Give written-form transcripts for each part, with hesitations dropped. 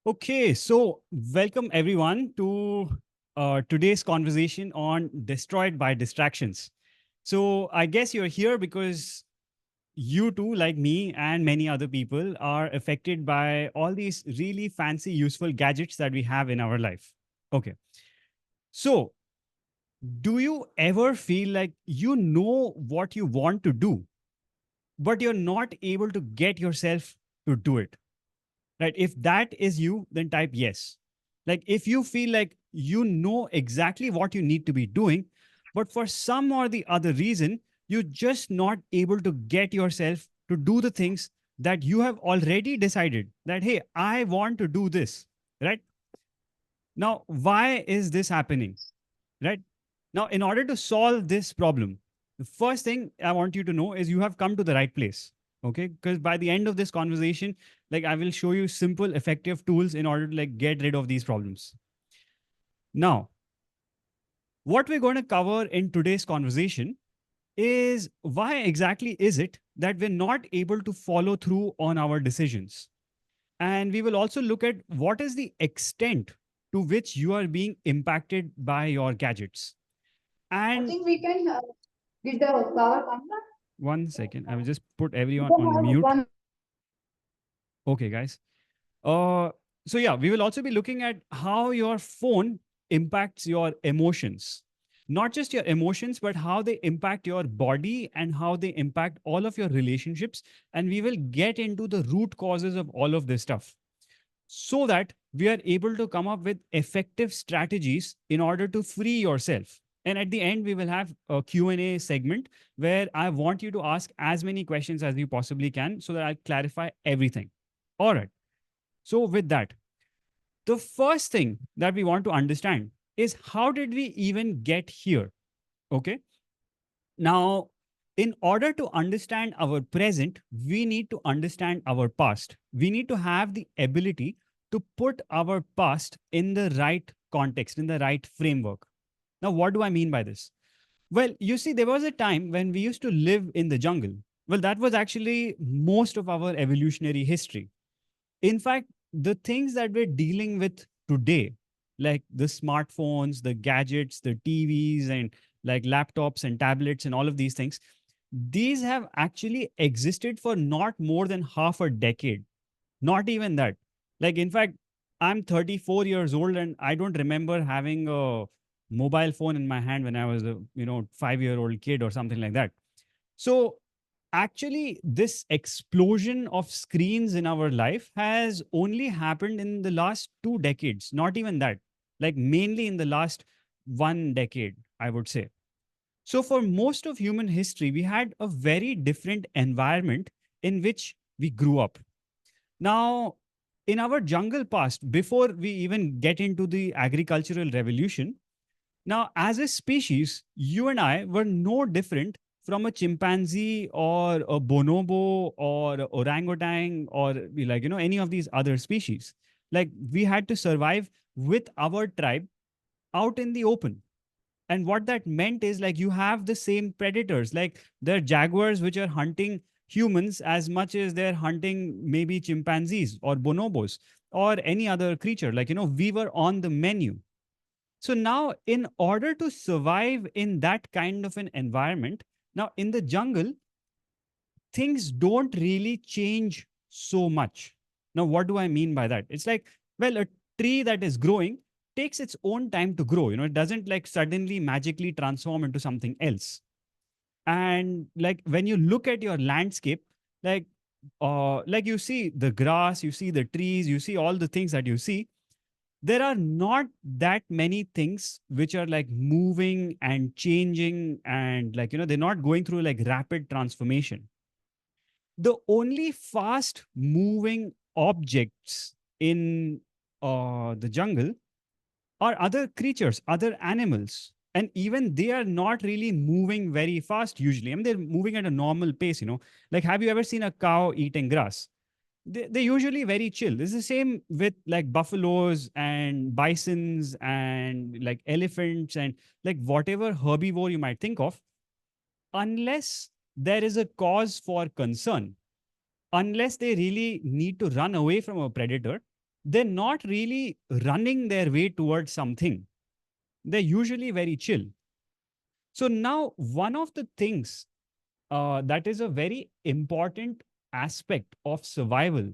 Okay, so welcome everyone to today's conversation on Destroyed by Distractions. So I guess you're here because you too, like me and many other people, are affected by all these really fancy, useful gadgets that we have in our life. Okay, so do you ever feel like you know what you want to do, but you're not able to get yourself to do it? Right? If that is you, then type yes. Like if you feel like you know exactly what you need to be doing, but for some or the other reason, you're just not able to get yourself to do the things that you have already decided that, hey, I want to do this, right? Now, why is this happening, right? Now, in order to solve this problem, the first thing I want you to know is you have come to the right place. Okay. Because by the end of this conversation, like I will show you simple, effective tools in order to like get rid of these problems. Now, what we're going to cover in today's conversation is why exactly is it that we're not able to follow through on our decisions? And we will also look at what is the extent to which you are being impacted by your gadgets. I And think we can get the power on. one second, I will just put everyone We can on have mute. one. Okay, guys. Uh, so yeah, we will also be looking at how your phone impacts your emotions. Not just your emotions, but how they impact your body and how they impact all of your relationships. And we will get into the root causes of all of this stuff so that we are able to come up with effective strategies in order to free yourself. And at the end, we will have a Q&A segment where I want you to ask as many questions as you possibly can so that I'll clarify everything. All right. So with that, the first thing that we want to understand is how did we even get here? Okay. Now, in order to understand our present, we need to understand our past. We need to have the ability to put our past in the right context, in the right framework. Now, what do I mean by this? Well, you see, there was a time when we used to live in the jungle. Well, that was actually most of our evolutionary history. In fact, the things that we're dealing with today, like the smartphones, the gadgets, the TVs, and like laptops and tablets, and all of these things, these have actually existed for not more than half a decade. Not even that. Like, in fact, I'm 34 years old and I don't remember having a mobile phone in my hand when I was a 5-year old kid or something like that. So actually, this explosion of screens in our life has only happened in the last 2 decades, not even that, like mainly in the last 1 decade, I would say. So, for most of human history, we had a very different environment in which we grew up. Now, in our jungle past, before we even get into the agricultural revolution, now, as a species, you and I were no different from a chimpanzee or a bonobo or a orangutan or any of these other species. Like we had to survive with our tribe out in the open. And what that meant is like you have the same predators, like there are jaguars which are hunting humans as much as they're hunting maybe chimpanzees or bonobos or any other creature. Like, we were on the menu. So now, in order to survive in that kind of an environment, now in the jungle, things don't really change so much. Now, what do I mean by that? It's like, well, a tree that is growing takes its own time to grow. It doesn't like suddenly magically transform into something else. And like when you look at your landscape, like you see the grass, you see the trees, you see all the things that you see, there are not that many things which are like moving and changing and they're not going through like rapid transformation. The only fast moving objects in the jungle are other creatures, other animals, and even they are not really moving very fast usually. I mean, they're moving at a normal pace. Like, have you ever seen a cow eating grass? They're usually very chill. It's the same with like buffaloes and bisons and like elephants and like whatever herbivore you might think of, unless there is a cause for concern, unless they really need to run away from a predator, they're not really running their way towards something. They're usually very chill. So now, one of the things that is a very important aspect of survival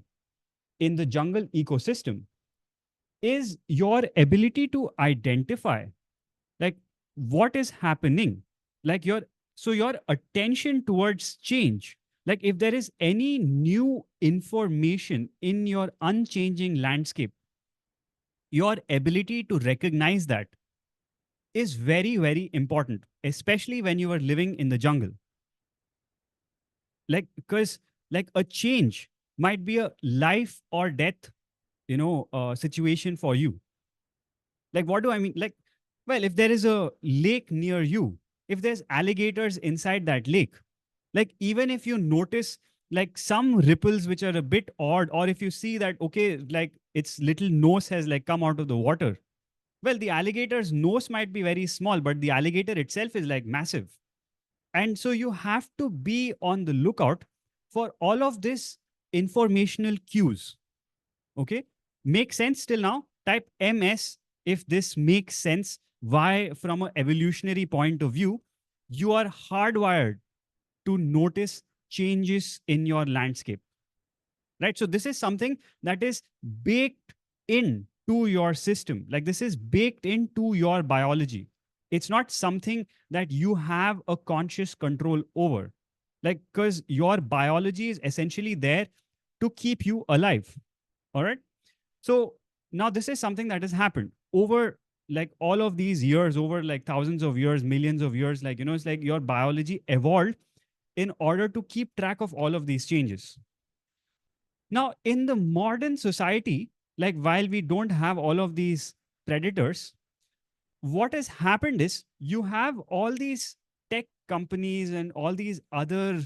in the jungle ecosystem is your ability to identify like what is happening, like your attention towards change. Like if there is any new information in your unchanging landscape, your ability to recognize that is very, very important, especially when you are living in the jungle. Like, because like a change might be a life or death, situation for you. Like, what do I mean? Like, well, if there is a lake near you, if there's alligators inside that lake, like, even if you notice like some ripples which are a bit odd, or if you see that, okay, like its little nose has like come out of the water, well, the alligator's nose might be very small, but the alligator itself is like massive. And so you have to be on the lookout for all of this informational cues. Okay. Make sense till now? Type MS if this makes sense. Why, from an evolutionary point of view, you are hardwired to notice changes in your landscape, right? So this is something that is baked into your system. Like this is baked into your biology. It's not something that you have a conscious control over. Like, because your biology is essentially there to keep you alive. All right. So now this is something that has happened over like all of these years, over like thousands of years, millions of years. Like, it's like your biology evolved in order to keep track of all of these changes. Now, in the modern society, like while we don't have all of these predators, what has happened is you have all these tech companies and all these other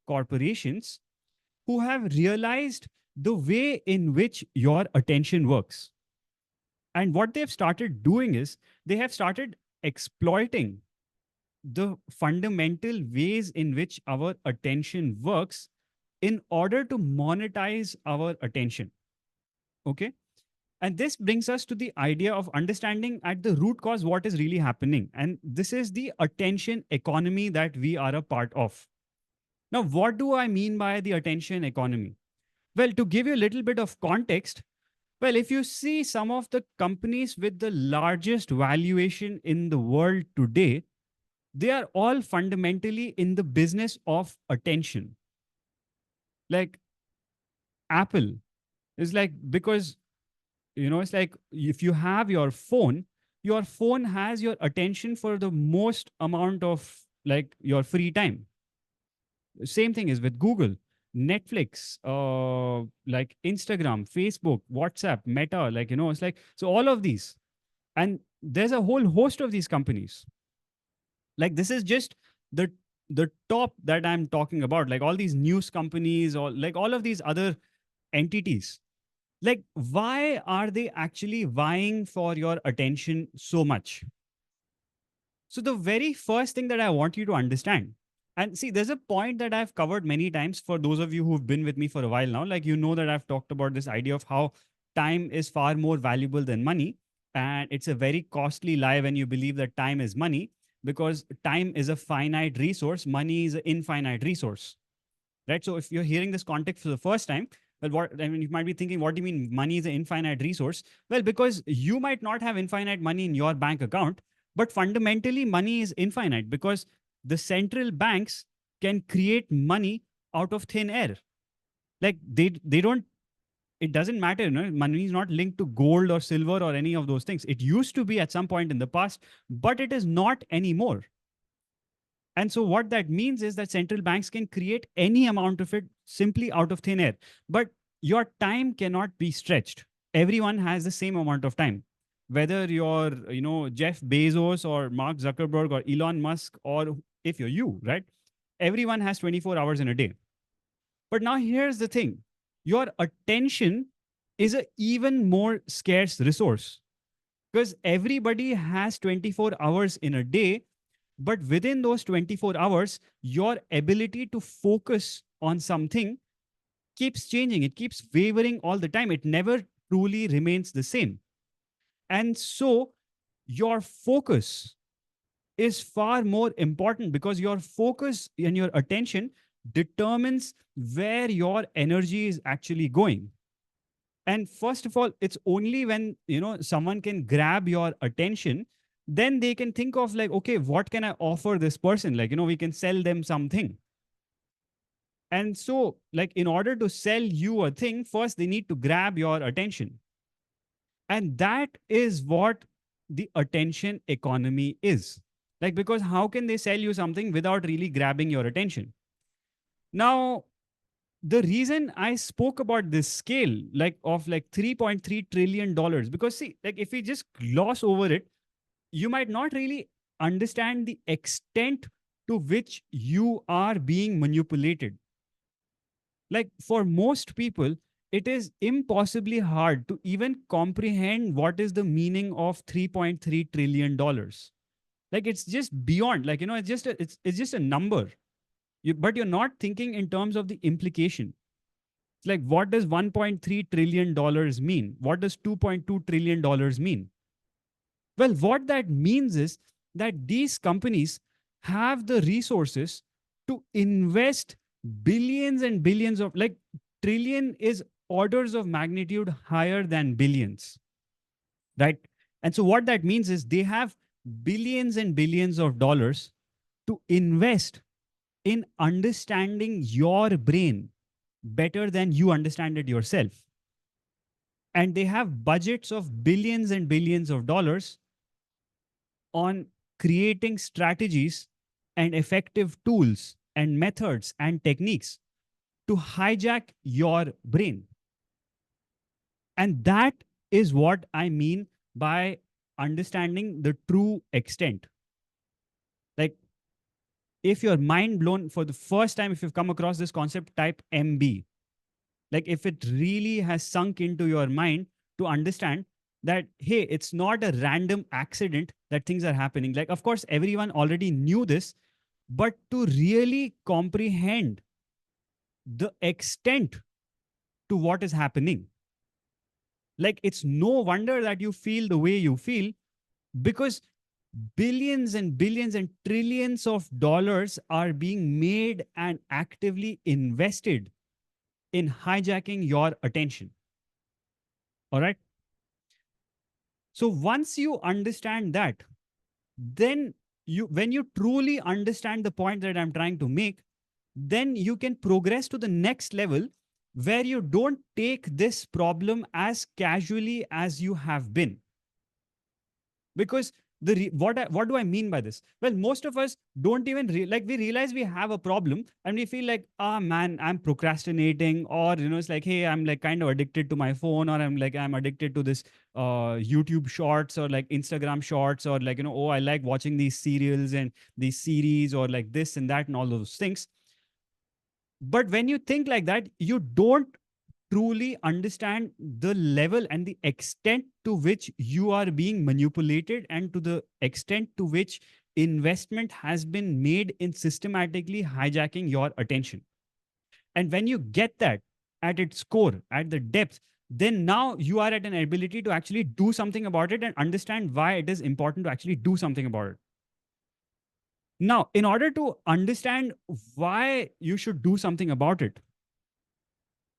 corporations who have realized the way in which your attention works. And what they've started doing is they have started exploiting the fundamental ways in which our attention works in order to monetize our attention. Okay. And this brings us to the idea of understanding at the root cause what is really happening. And this is the attention economy that we are a part of. Now, what do I mean by the attention economy? Well, to give you a little bit of context, well, if you see some of the companies with the largest valuation in the world today, they are all fundamentally in the business of attention. Like Apple is like, because, it's like if you have your phone has your attention for the most amount of like your free time. Same thing is with Google, Netflix, like Instagram, Facebook, WhatsApp, Meta, like, it's like, so all of these. And there's a whole host of these companies. Like this is just the the top that I'm talking about, like all these news companies or like all of these other entities. Like, why are they actually vying for your attention so much? So the very first thing that I want you to understand, and see, there's a point that I've covered many times for those of you who've been with me for a while now. Like, that I've talked about this idea of how time is far more valuable than money. And it's a very costly lie when you believe that time is money, because time is a finite resource, money is an infinite resource, right? So if you're hearing this context for the first time, well, what I mean, you might be thinking, what do you mean money is an infinite resource? Well, because you might not have infinite money in your bank account, but fundamentally, money is infinite because the central banks can create money out of thin air. Like they don't. It doesn't matter. Money is not linked to gold or silver or any of those things. It used to be at some point in the past, but it is not anymore. And so what that means is that central banks can create any amount of it simply out of thin air. But your time cannot be stretched. Everyone has the same amount of time. Whether you're, Jeff Bezos or Mark Zuckerberg or Elon Musk, or if you're you, right? Everyone has 24 hours in a day. But now here's the thing. Your attention is an even more scarce resource because everybody has 24 hours in a day, but within those 24 hours, your ability to focus on something keeps changing. It keeps wavering all the time. It never truly remains the same. And so your focus is far more important, because your focus and your attention determines where your energy is actually going. And first of all, it's only when someone can grab your attention, then they can think of like, okay, what can I offer this person? Like, we can sell them something. And so, like, in order to sell you a thing, first they need to grab your attention. And that is what the attention economy is. Like, because how can they sell you something without really grabbing your attention? Now, the reason I spoke about this scale, like of like $3.3 trillion, because see, like if we just gloss over it, you might not really understand the extent to which you are being manipulated. Like for most people, it is impossibly hard to even comprehend what is the meaning of $3.3 trillion. Like it's just beyond, like it's just a number. But you're not thinking in terms of the implication. It's like, what does $1.3 trillion mean? What does $2.2 trillion mean? Well, what that means is that these companies have the resources to invest billions and billions of, like, trillion is orders of magnitude higher than billions, right? And so what that means is they have billions and billions of dollars to invest in understanding your brain better than you understand it yourself. And they have budgets of billions and billions of dollars on creating strategies and effective tools and methods and techniques to hijack your brain. And that is what I mean by understanding the true extent. Like, if you're mind blown for the first time, if you've come across this concept, type MB. Like, if it really has sunk into your mind to understand that, hey, it's not a random accident that things are happening. Like, of course, everyone already knew this, but to really comprehend the extent to what is happening, like, it's no wonder that you feel the way you feel, because billions and billions and trillions of dollars are being made and actively invested in hijacking your attention. All right. So once you understand that, then when you truly understand the point that I'm trying to make, then you can progress to the next level where you don't take this problem as casually as you have been. Because what do I mean by this? Well, most of us don't even like, we realize we have a problem and we feel like, ah, man, I'm procrastinating, or it's like, hey, I'm like kind of addicted to my phone, or I'm addicted to this YouTube shorts, or like Instagram shorts, or like, oh, I like watching these serials and these series, or like this and that and all those things. But when you think like that, you don't truly understand the level and the extent to which you are being manipulated, and to the extent to which investment has been made in systematically hijacking your attention. And when you get that at its core, at the depth, then now you are at an ability to actually do something about it and understand why it is important to actually do something about it. Now, in order to understand why you should do something about it,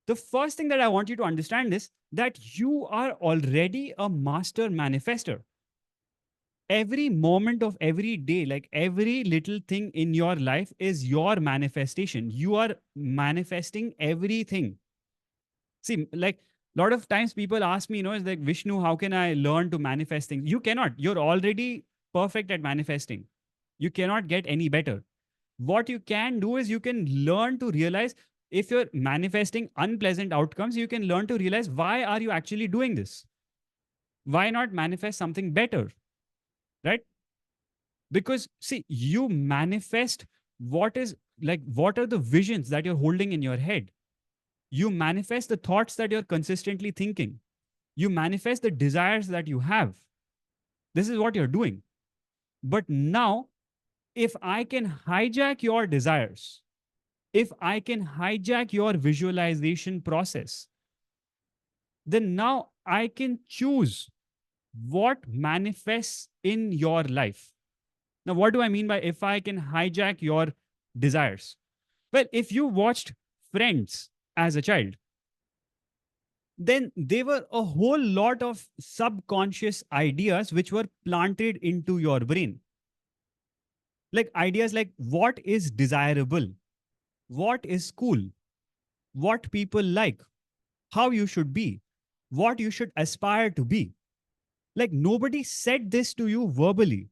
the first thing that I want you to understand is that you are already a master manifester. Every moment of every day, like every little thing in your life is your manifestation. You are manifesting everything. See, like a lot of times people ask me, it's like, Vishnu, how can I learn to manifest things? You cannot. You're already perfect at manifesting. You cannot get any better. What you can do is you can learn to realize, if you're manifesting unpleasant outcomes, you can learn to realize, why are you actually doing this? Why not manifest something better? Right? Because see, you manifest what are the visions that you're holding in your head. You manifest the thoughts that you're consistently thinking. You manifest the desires that you have. This is what you're doing. But now, if I can hijack your desires, if I can hijack your visualization process, then now I can choose what manifests in your life. Now, what do I mean by if I can hijack your desires? Well, if you watched Friends as a child, then there were a whole lot of subconscious ideas which were planted into your brain. Like ideas like what is desirable, what is cool, what people like, how you should be, what you should aspire to be. Like nobody said this to you verbally,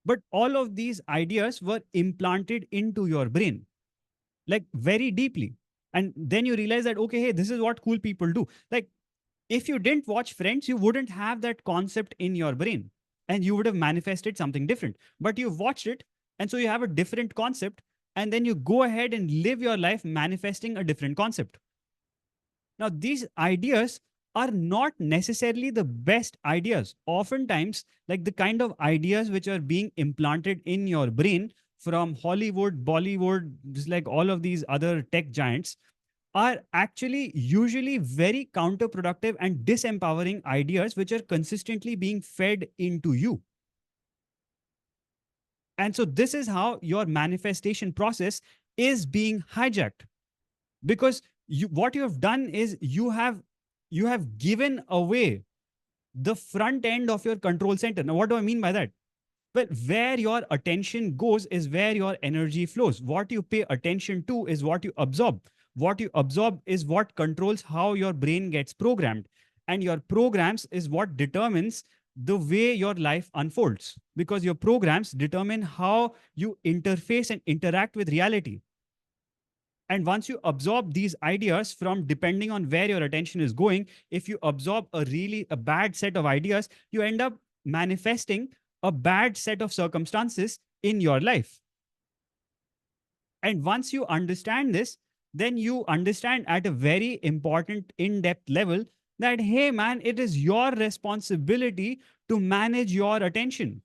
but all of these ideas were implanted into your brain, like very deeply. And then you realize that, okay, hey, this is what cool people do. Like if you didn't watch Friends, you wouldn't have that concept in your brain and you would have manifested something different. But you've watched it. And so you have a different concept. And then you go ahead and live your life manifesting a different concept. Now, these ideas are not necessarily the best ideas. Oftentimes, like the kind of ideas which are being implanted in your brain from Hollywood, Bollywood, just like all of these other tech giants, are actually usually very counterproductive and disempowering ideas which are consistently being fed into you. And so, this is how your manifestation process is being hijacked because what you have done is you have given away the front end of your control center. Now, what do I mean by that? Well, where your attention goes is where your energy flows. What you pay attention to is what you absorb. What you absorb is what controls how your brain gets programmed. And your programs is what determines the way your life unfolds because your programs determine how you interface and interact with reality. And once you absorb these ideas from depending on where your attention is going, if you absorb a bad set of ideas, you end up manifesting a bad set of circumstances in your life. And once you understand this, then you understand at a very important in-depth level that, hey man, it is your responsibility to manage your attention.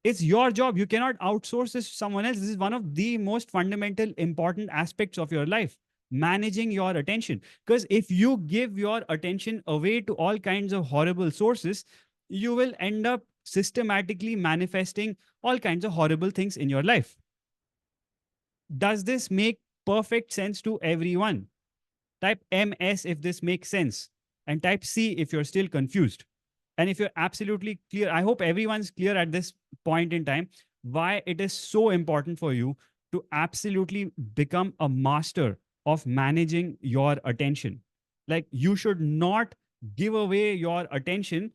It's your job. You cannot outsource this to someone else. This is one of the most fundamental, important aspects of your life, managing your attention. Because if you give your attention away to all kinds of horrible sources, you will end up systematically manifesting all kinds of horrible things in your life. Does this make perfect sense to everyone? Type MS if this makes sense, and type C if you're still confused. And if you're absolutely clear, I hope everyone's clear at this point in time why it is so important for you to absolutely become a master of managing your attention. Like you should not give away your attention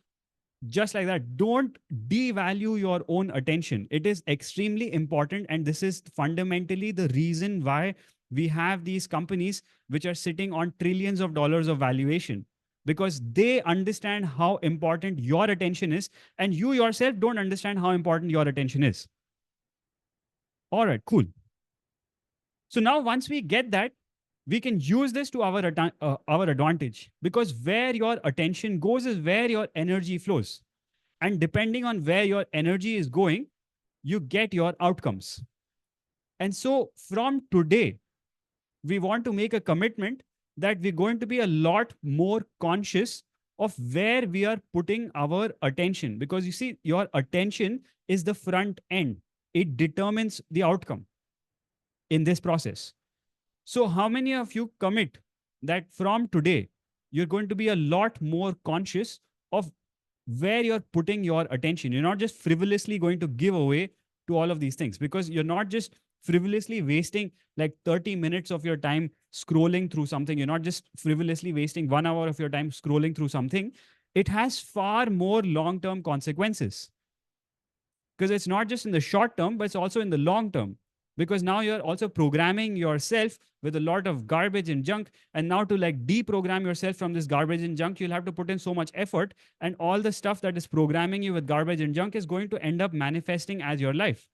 just like that. Don't devalue your own attention. It is extremely important. And this is fundamentally the reason why we have these companies which are sitting on trillions of dollars of valuation because they understand how important your attention is, and you yourself don't understand how important your attention is. All right, cool. So now once we get that, we can use this to our advantage because where your attention goes is where your energy flows. And depending on where your energy is going, you get your outcomes. And so from today, we want to make a commitment that we're going to be a lot more conscious of where we are putting our attention because you see, your attention is the front end. It determines the outcome in this process. So, how many of you commit that from today, you're going to be a lot more conscious of where you're putting your attention? You're not just frivolously going to give away to all of these things because you're not just frivolously wasting like 30 minutes of your time scrolling through something. You're not just frivolously wasting 1 hour of your time scrolling through something. It has far more long term consequences because it's not just in the short term, but it's also in the long term. Because now you're also programming yourself with a lot of garbage and junk. And now to like deprogram yourself from this garbage and junk, you'll have to put in so much effort. And all the stuff that is programming you with garbage and junk is going to end up manifesting as your life.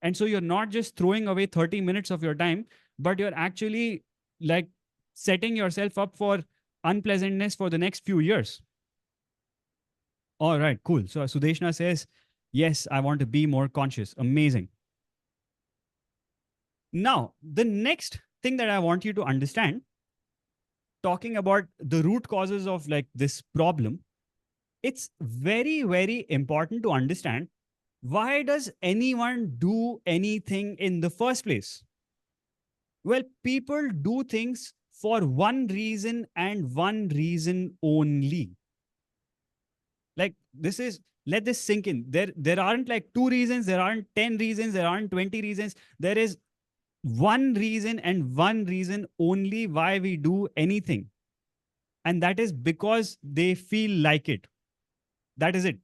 And so you're not just throwing away 30 minutes of your time, but you're actually like setting yourself up for unpleasantness for the next few years. All right, cool. So Sudeshna says, yes, I want to be more conscious. Amazing. Now, the next thing that I want you to understand, talking about the root causes of like this problem, it's very, very important to understand, why does anyone do anything in the first place? Well, people do things for one reason and one reason only. Like this is, let this sink in. There aren't like two reasons, there aren't 10 reasons, there aren't 20 reasons. There is one reason and one reason only why we do anything. And that is because they feel like it. That is it.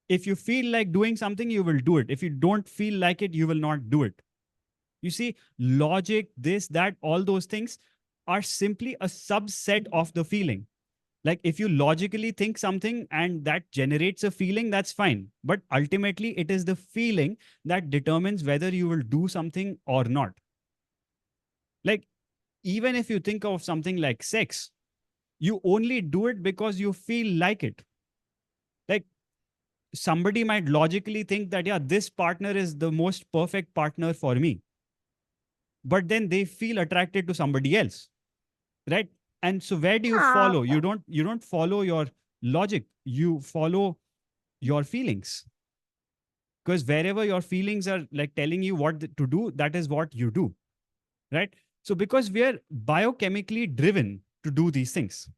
If you feel like doing something, you will do it. If you don't feel like it, you will not do it. You see, logic, this, that, all those things are simply a subset of the feeling. Like if you logically think something and that generates a feeling, that's fine. But ultimately, it is the feeling that determines whether you will do something or not. Like, even if you think of something like sex, you only do it because you feel like it. Like, somebody might logically think that, yeah, this partner is the most perfect partner for me. But then they feel attracted to somebody else, right? And so where do you follow? You don't follow your logic, you follow your feelings. Because wherever your feelings are like telling you what to do, that is what you do, right? So because we are biochemically driven to do these things.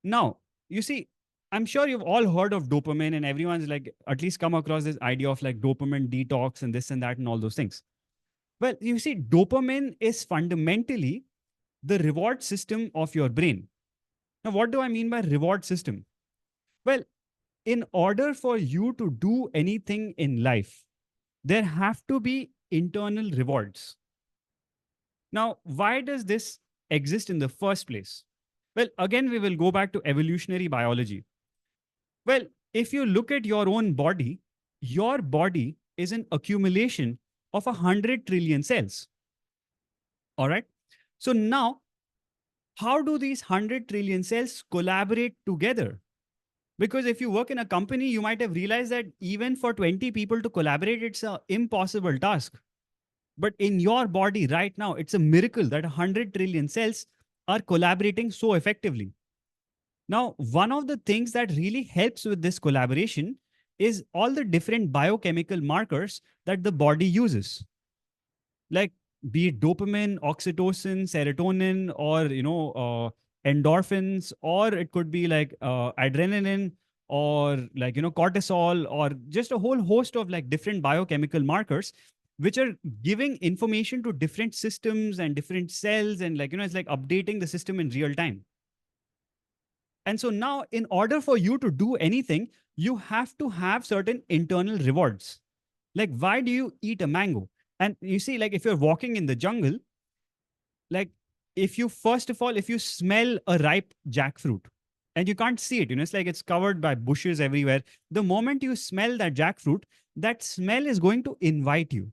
Now, you see, I'm sure you've all heard of dopamine, and everyone's like at least come across this idea of like dopamine detox and this and that and all those things. Well, you see, dopamine is fundamentally the reward system of your brain. Now, what do I mean by reward system? Well, in order for you to do anything in life, there have to be internal rewards. Now, why does this exist in the first place? Well, again, we will go back to evolutionary biology. Well, if you look at your body is an accumulation of 100 trillion cells. All right. So now, how do these 100 trillion cells collaborate together? Because if you work in a company, you might have realized that even for 20 people to collaborate, it's an impossible task. But in your body right now, it's a miracle that 100 trillion cells are collaborating so effectively. Now, one of the things that really helps with this collaboration is all the different biochemical markers that the body uses. Like be it dopamine, oxytocin, serotonin, or endorphins, or it could be like adrenaline, or like cortisol, or just a whole host of like different biochemical markers which are giving information to different systems and different cells, and like it's like updating the system in real time. And so now, in order for you to do anything, you have to have certain internal rewards. Like, why do you eat a mango? And you see, like, if you're walking in the jungle, like, if you, first of all, if you smell a ripe jackfruit and you can't see it, it's like it's covered by bushes everywhere. The moment you smell that jackfruit, that smell is going to invite you,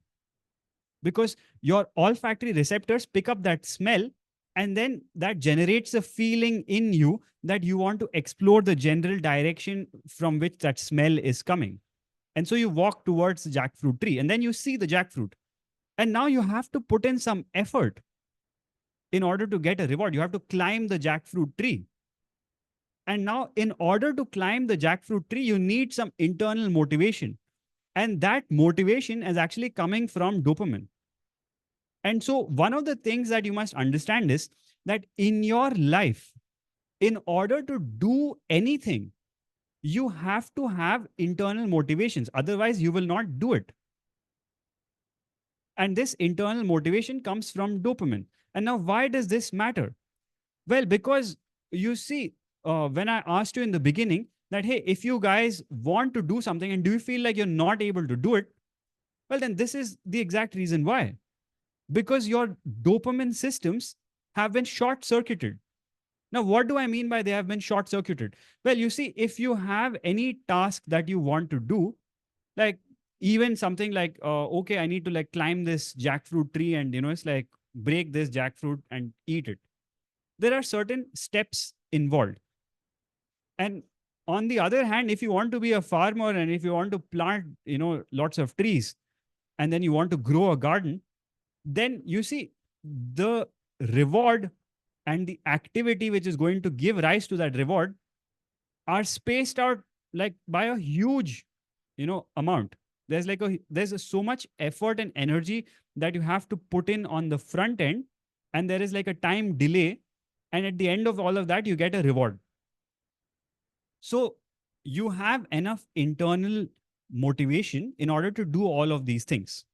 because your olfactory receptors pick up that smell, and then that generates a feeling in you that you want to explore the general direction from which that smell is coming. And so you walk towards the jackfruit tree, and then you see the jackfruit. And now you have to put in some effort in order to get a reward. You have to climb the jackfruit tree. And now, in order to climb the jackfruit tree, you need some internal motivation. And that motivation is actually coming from dopamine. And so, one of the things that you must understand is that in your life, in order to do anything, you have to have internal motivations. Otherwise, you will not do it. And this internal motivation comes from dopamine. And now, why does this matter? Well, because you see, when I asked you in the beginning that, hey, if you guys want to do something and do you feel like you're not able to do it, well, then this is the exact reason why. Because your dopamine systems have been short circuited. Now, what do I mean by they have been short circuited? Well, you see, if you have any task that you want to do, like even something like, okay, I need to like climb this jackfruit tree and, it's like break this jackfruit and eat it. There are certain steps involved. And on the other hand, if you want to be a farmer and if you want to plant, lots of trees, and then you want to grow a garden, then you see the reward and the activity which is going to give rise to that reward are spaced out like by a huge, amount. So much effort and energy that you have to put in on the front end, and there is like a time delay, and at the end of all of that you get a reward. So you have enough internal motivation in order to do all of these things.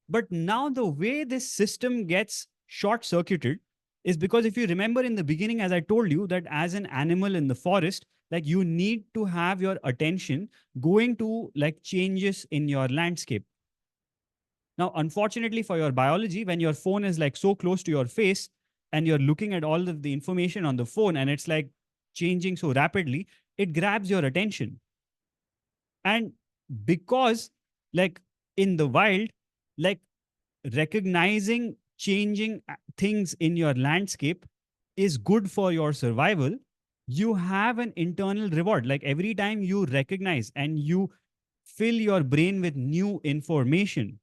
But now the way this system gets short circuited is because if you remember in the beginning, as I told you, that as an animal in the forest, like you need to have your attention going to like changes in your landscape. Now, unfortunately for your biology, when your phone is like so close to your face and you're looking at all of the information on the phone and it's like changing so rapidly, it grabs your attention. And because, like in the wild, like recognizing changing things in your landscape is good for your survival, you have an internal reward. Like every time you recognize and you fill your brain with new information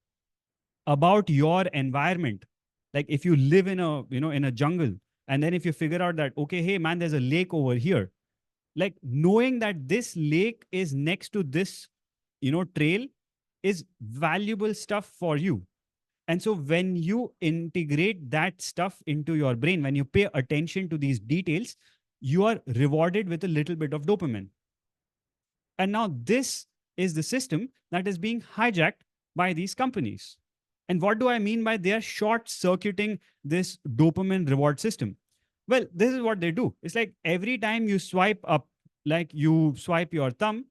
about your environment, like if you live in a, in a jungle, and then if you figure out that, okay, hey man, there's a lake over here, like knowing that this lake is next to this, trail is valuable stuff for you. And so when you integrate that stuff into your brain, when you pay attention to these details, you are rewarded with a little bit of dopamine. And now this is the system that is being hijacked by these companies. And what do I mean by they are short circuiting this dopamine reward system? Well, this is what they do. It's like every time you swipe up, like you swipe your thumb,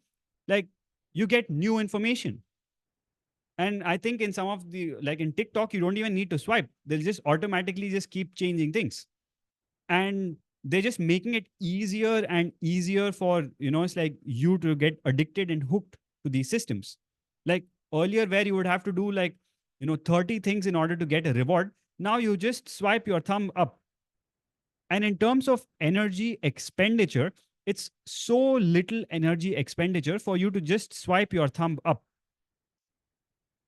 like you get new information. And I think in some of the, like in TikTok, you don't even need to swipe. They'll just automatically just keep changing things. And they're just making it easier and easier for, it's like you to get addicted and hooked to these systems. Like earlier, where you would have to do like, 30 things in order to get a reward. Now you just swipe your thumb up. And in terms of energy expenditure, it's so little energy expenditure for you to just swipe your thumb up.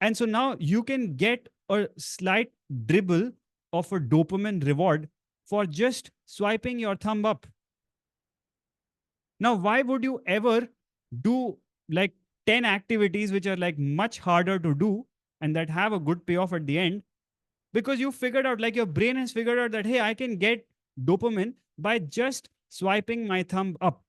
And so now you can get a slight dribble of a dopamine reward for just swiping your thumb up. Now, why would you ever do like 10 activities which are like much harder to do and that have a good payoff at the end? Because you figured out, like your brain has figured out that, hey, I can get dopamine by just swiping my thumb up.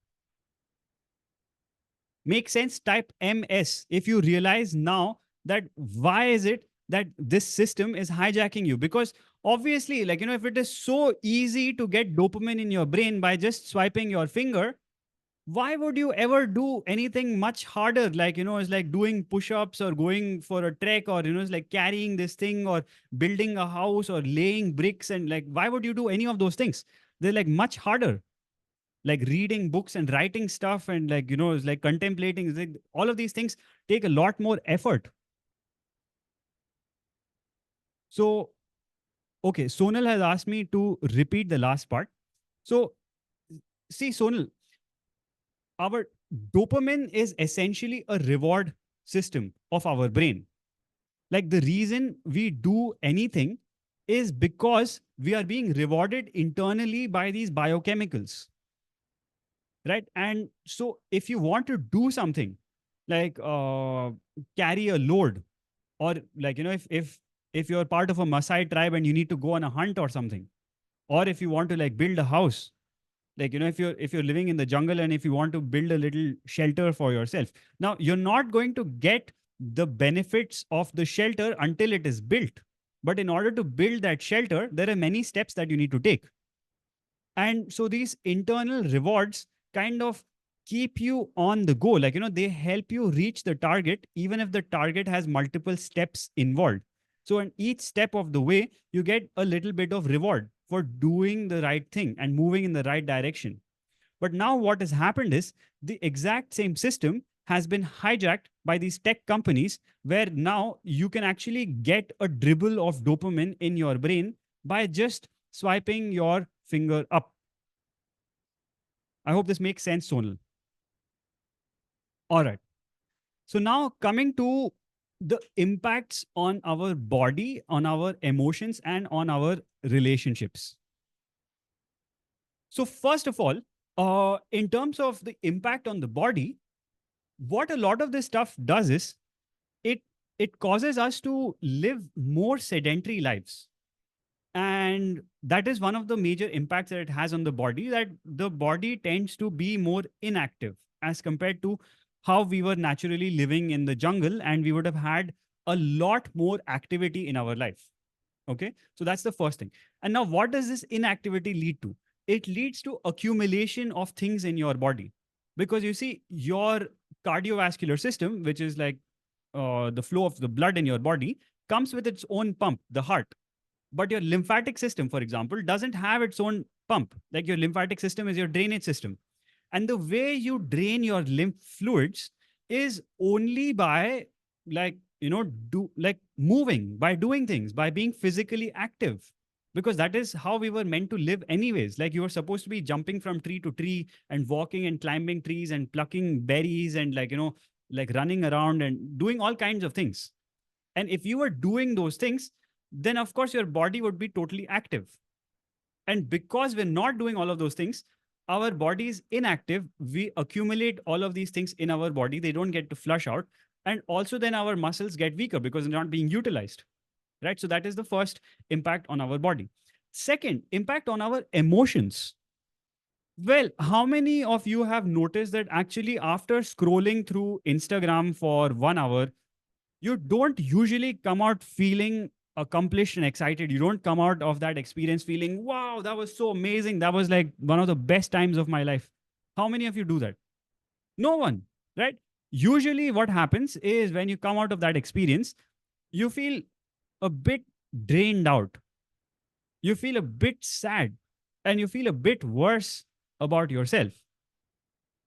Make sense? Type MS if you realize now that why is it that this system is hijacking you. Because obviously, like, if it is so easy to get dopamine in your brain by just swiping your finger, why would you ever do anything much harder? Like, it's like doing push-ups or going for a trek, or, it's like carrying this thing or building a house or laying bricks. And like, why would you do any of those things? They're like much harder. Like reading books and writing stuff and like, it's like contemplating, it's like all of these things take a lot more effort. So, okay, Sonal has asked me to repeat the last part. So, see, Sonal, our dopamine is essentially a reward system of our brain. Like the reason we do anything is because we are being rewarded internally by these biochemicals. Right. And so if you want to do something like carry a load, or like, if you're part of a Maasai tribe and you need to go on a hunt or something, or if you want to like build a house, like, if you're living in the jungle and if you want to build a little shelter for yourself, now you're not going to get the benefits of the shelter until it is built. But in order to build that shelter, there are many steps that you need to take. And so these internal rewards kind of keep you on the go. Like, they help you reach the target, even if the target has multiple steps involved. So in each step of the way, you get a little bit of reward for doing the right thing and moving in the right direction. But now what has happened is the exact same system has been hijacked by these tech companies, where now you can actually get a dribble of dopamine in your brain by just swiping your finger up. I hope this makes sense, Sonal. All right. So now coming to the impacts on our body, on our emotions, and on our relationships. So first of all, in terms of the impact on the body, what a lot of this stuff does is it it causes us to live more sedentary lives. And that is one of the major impacts that it has on the body, that the body tends to be more inactive as compared to how we were naturally living in the jungle, and we would have had a lot more activity in our life. Okay, so that's the first thing. And now what does this inactivity lead to? It leads to accumulation of things in your body, because you see, your cardiovascular system, which is like the flow of the blood in your body, comes with its own pump, the heart. But your lymphatic system, for example, doesn't have its own pump. Like, your lymphatic system is your drainage system. And the way you drain your lymph fluids is only by, like, do like moving, by doing things, by being physically active. Because that is how we were meant to live anyways. Like, you were supposed to be jumping from tree to tree and walking and climbing trees and plucking berries and, like, like running around and doing all kinds of things. And if you were doing those things, then of course your body would be totally active. And because we're not doing all of those things, our body is inactive. We accumulate all of these things in our body. They don't get to flush out. And also, then our muscles get weaker because they're not being utilized. Right. So, that is the first impact on our body. Second, impact on our emotions. Well, how many of you have noticed that actually, after scrolling through Instagram for 1 hour, you don't usually come out feeling accomplished and excited. You don't come out of that experience feeling, wow, that was so amazing. That was like one of the best times of my life. How many of you do that? No one, right? Usually, what happens is when you come out of that experience, you feel a bit drained out. You feel a bit sad, and you feel a bit worse about yourself.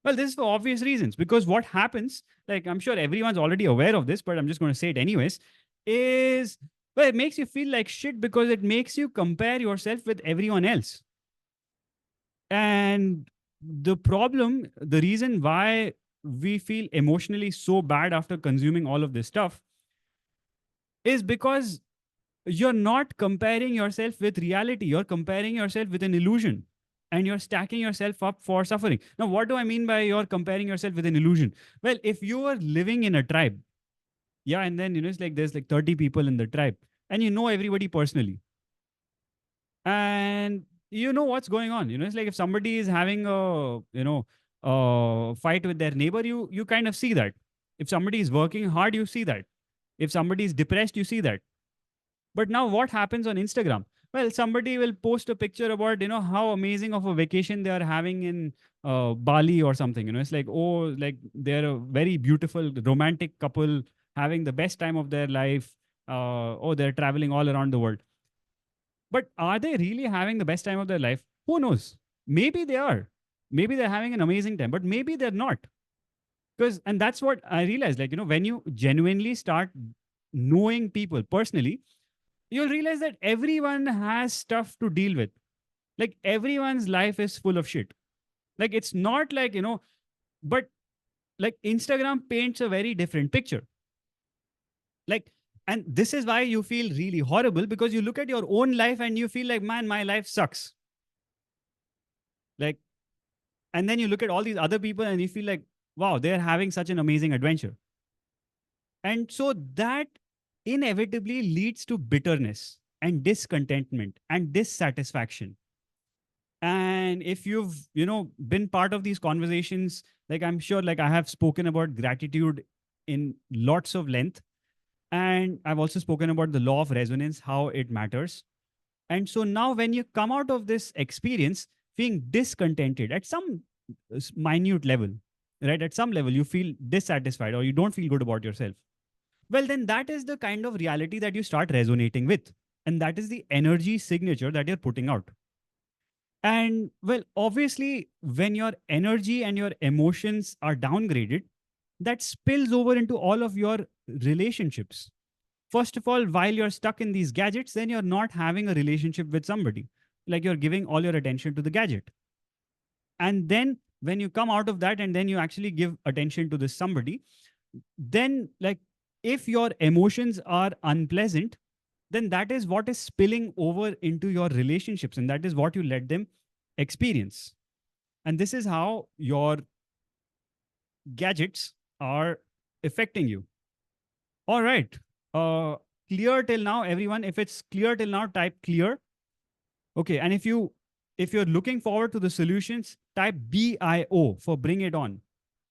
Well, this is for obvious reasons, because what happens, like, I'm sure everyone's already aware of this, but I'm just going to say it anyways, is, well, it makes you feel like shit because it makes you compare yourself with everyone else. And the problem, the reason why we feel emotionally so bad after consuming all of this stuff is because you're not comparing yourself with reality. You're comparing yourself with an illusion, and you're stacking yourself up for suffering. Now, what do I mean by you're comparing yourself with an illusion? Well, if you are living in a tribe, yeah, and then, it's like there's like 30 people in the tribe, and you know everybody personally. And you know what's going on. It's like if somebody is having a fight with their neighbor, you kind of see that. If somebody is working hard, you see that. If somebody is depressed, you see that. But now what happens on Instagram? Well, somebody will post a picture about, how amazing of a vacation they are having in Bali or something. It's like, oh, like they're a very beautiful romantic couple having the best time of their life. Oh, they're traveling all around the world. But are they really having the best time of their life? Who knows? Maybe they are. Maybe they're having an amazing time, but maybe they're not. And that's what I realized. Like, when you genuinely start knowing people personally, you'll realize that everyone has stuff to deal with. Like, everyone's life is full of shit. Like, it's not like, but like Instagram paints a very different picture. Like, and this is why you feel really horrible, because you look at your own life and you feel like, man, my life sucks. Like, and then you look at all these other people and you feel like, wow, they're having such an amazing adventure. And so that inevitably leads to bitterness and discontentment and dissatisfaction. And if you've, been part of these conversations, like, I'm sure, like, I have spoken about gratitude in lots of length. And I've also spoken about the law of resonance, how it matters. And so now, when you come out of this experience feeling discontented at some minute level, right? At some level, you feel dissatisfied or you don't feel good about yourself. Well, then that is the kind of reality that you start resonating with. And that is the energy signature that you're putting out. And well, obviously, when your energy and your emotions are downgraded, that spills over into all of your relationships. First of all, while you're stuck in these gadgets, then you're not having a relationship with somebody. Like, you're giving all your attention to the gadget. And then when you come out of that and then you actually give attention to this somebody, then, like, if your emotions are unpleasant, then that is what is spilling over into your relationships, and that is what you let them experience. And this is how your gadgets are affecting you. All right. Uh, Clear till now, everyone. If it's clear till now, type clear. Okay. And if you're looking forward to the solutions, type BIO for bring it on.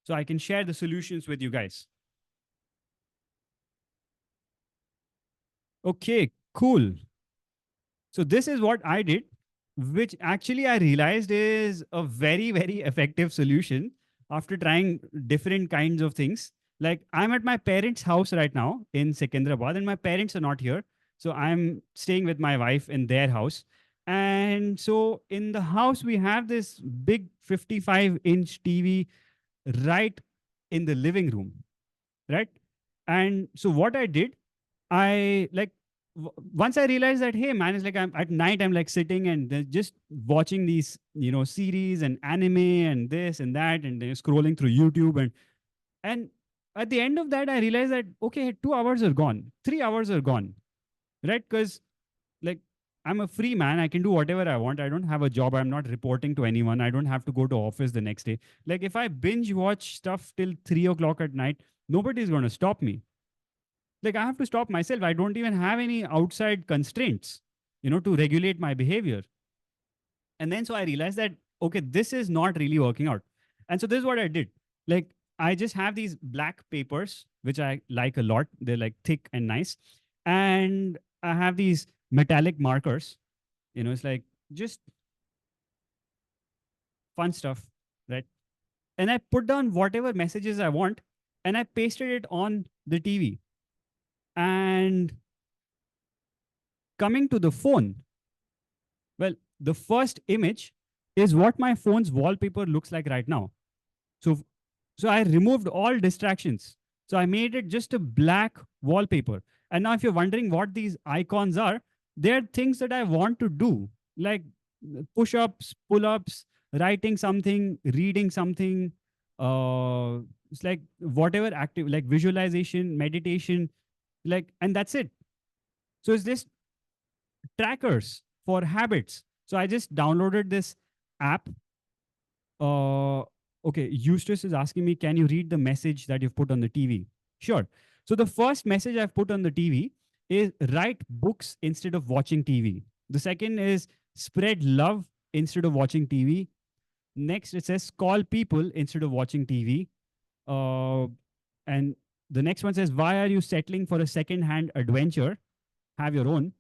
So I can share the solutions with you guys. Okay, cool. So this is what I did, which actually I realized is a very, very effective solution after trying different kinds of things. Like I'm at my parents' house right now in Secunderabad, and my parents are not here. So I'm staying with my wife in their house. And so in the house, we have this big 55-inch TV right in the living room, right? And so what I did, I like once I realized that, hey man, it's like I'm at night, I'm like sitting and just watching these, series and anime and this and that, and then scrolling through YouTube, and at the end of that, I realized that okay, 2 hours are gone, 3 hours are gone, right? Because like I'm a free man, I can do whatever I want. I don't have a job. I'm not reporting to anyone. I don't have to go to office the next day. Like if I binge watch stuff till 3 o'clock at night, nobody's going to stop me. Like I have to stop myself. I don't even have any outside constraints, to regulate my behavior. And then so I realized that okay, this is not really working out. And so this is what I did. Like I just have these black papers which I like a lot. They're like thick and nice. And I have these metallic markers. It's like just fun stuff, right? And I put down whatever messages I want and I pasted it on the TV. And coming to the phone, well, the first image is what my phone's wallpaper looks like right now. So, so I removed all distractions. So I made it just a black wallpaper. And now, if you're wondering what these icons are, they're things that I want to do, like push ups, pull ups, writing something, reading something. It's like whatever active, like visualization, meditation, like, and that's it. So it's this trackers for habits. So I just downloaded this app. Uh, okay, Eustace is asking me, can you read the message that you've put on the TV? Sure. So the first message I've put on the TV is write books instead of watching TV. The second is spread love instead of watching TV. Next, it says call people instead of watching TV. And the next one says, why are you settling for a second-hand adventure? Have your own.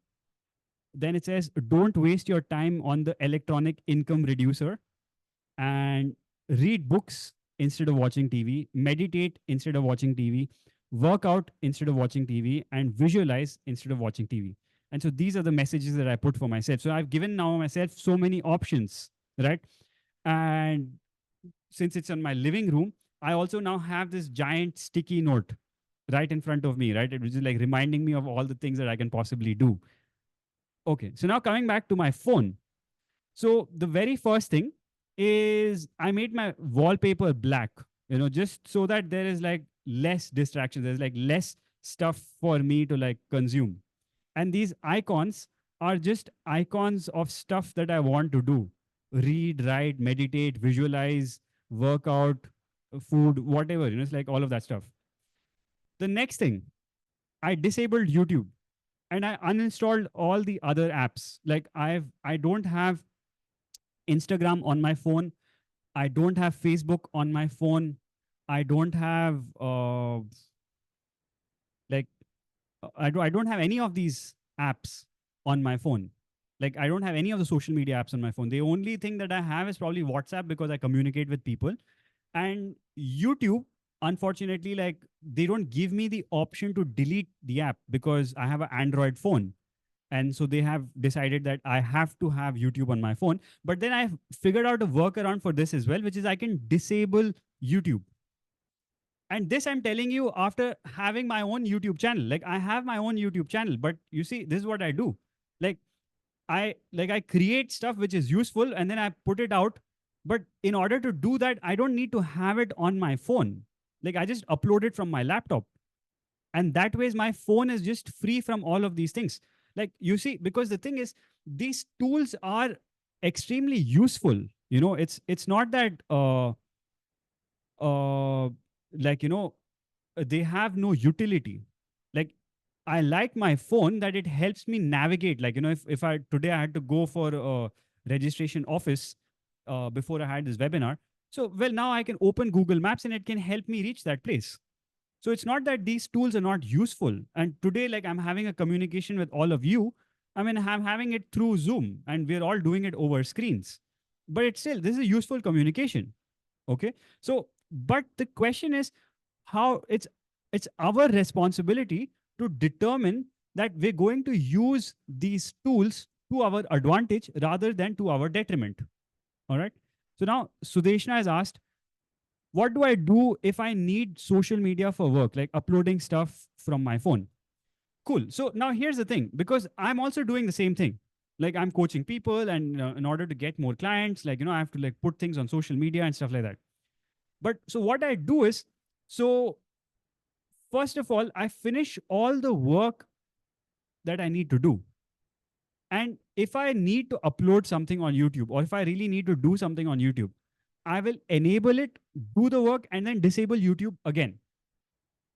Then it says, don't waste your time on the electronic income reducer, and read books instead of watching TV, meditate instead of watching TV, work out instead of watching TV, and visualize instead of watching TV. And so these are the messages that I put for myself. So I've given now myself so many options, right? And since it's in my living room, I also now have this giant sticky note right in front of me, right? Which is like reminding me of all the things that I can possibly do. Okay, so now coming back to my phone. So the very first thing is I made my wallpaper black, just so that there is like less distraction. There's like less stuff for me to like consume. And these icons are just icons of stuff that I want to do: read, write, meditate, visualize, work out, food, whatever, it's like all of that stuff. The next thing, I disabled YouTube and I uninstalled all the other apps. Like I don't have Instagram on my phone. I don't have Facebook on my phone. I don't have like I don't have any of these apps on my phone. Like I don't have any of the social media apps on my phone. The only thing that I have is probably WhatsApp because I communicate with people. And YouTube, unfortunately, like they don't give me the option to delete the app because I have an Android phone. And so they have decided that I have to have YouTube on my phone. But then I've figured out a workaround for this as well, which is I can disable YouTube. And this I'm telling you after having my own YouTube channel. Like I have my own YouTube channel, but you see, this is what I do. Like I create stuff which is useful and then I put it out. But in order to do that, I don't need to have it on my phone. Like I just upload it from my laptop. And that way my phone is just free from all of these things. Like you see, because the thing is, these tools are extremely useful. It's not that uh like they have no utility. Like, I like my phone that it helps me navigate. Like, if I today I had to go for a registration office before I had this webinar. So, well, now I can open Google Maps and it can help me reach that place. So it's not that these tools are not useful. And today, like, I'm having a communication with all of you. I mean, I'm having it through Zoom and we're all doing it over screens. But it's still, this is useful communication. Okay. So, but the question is how it's our responsibility to determine that we're going to use these tools to our advantage rather than to our detriment. All right. So now Sudeshna has asked, what do I do if I need social media for work, like uploading stuff from my phone? Cool. So now here's the thing, because I'm also doing the same thing. Like, I'm coaching people, and in order to get more clients, like, I have to like put things on social media and stuff like that. But so what I do is, so first of all, I finish all the work that I need to do. And if I need to upload something on YouTube, or if I really need to do something on YouTube, I will enable it, do the work, and then disable YouTube again.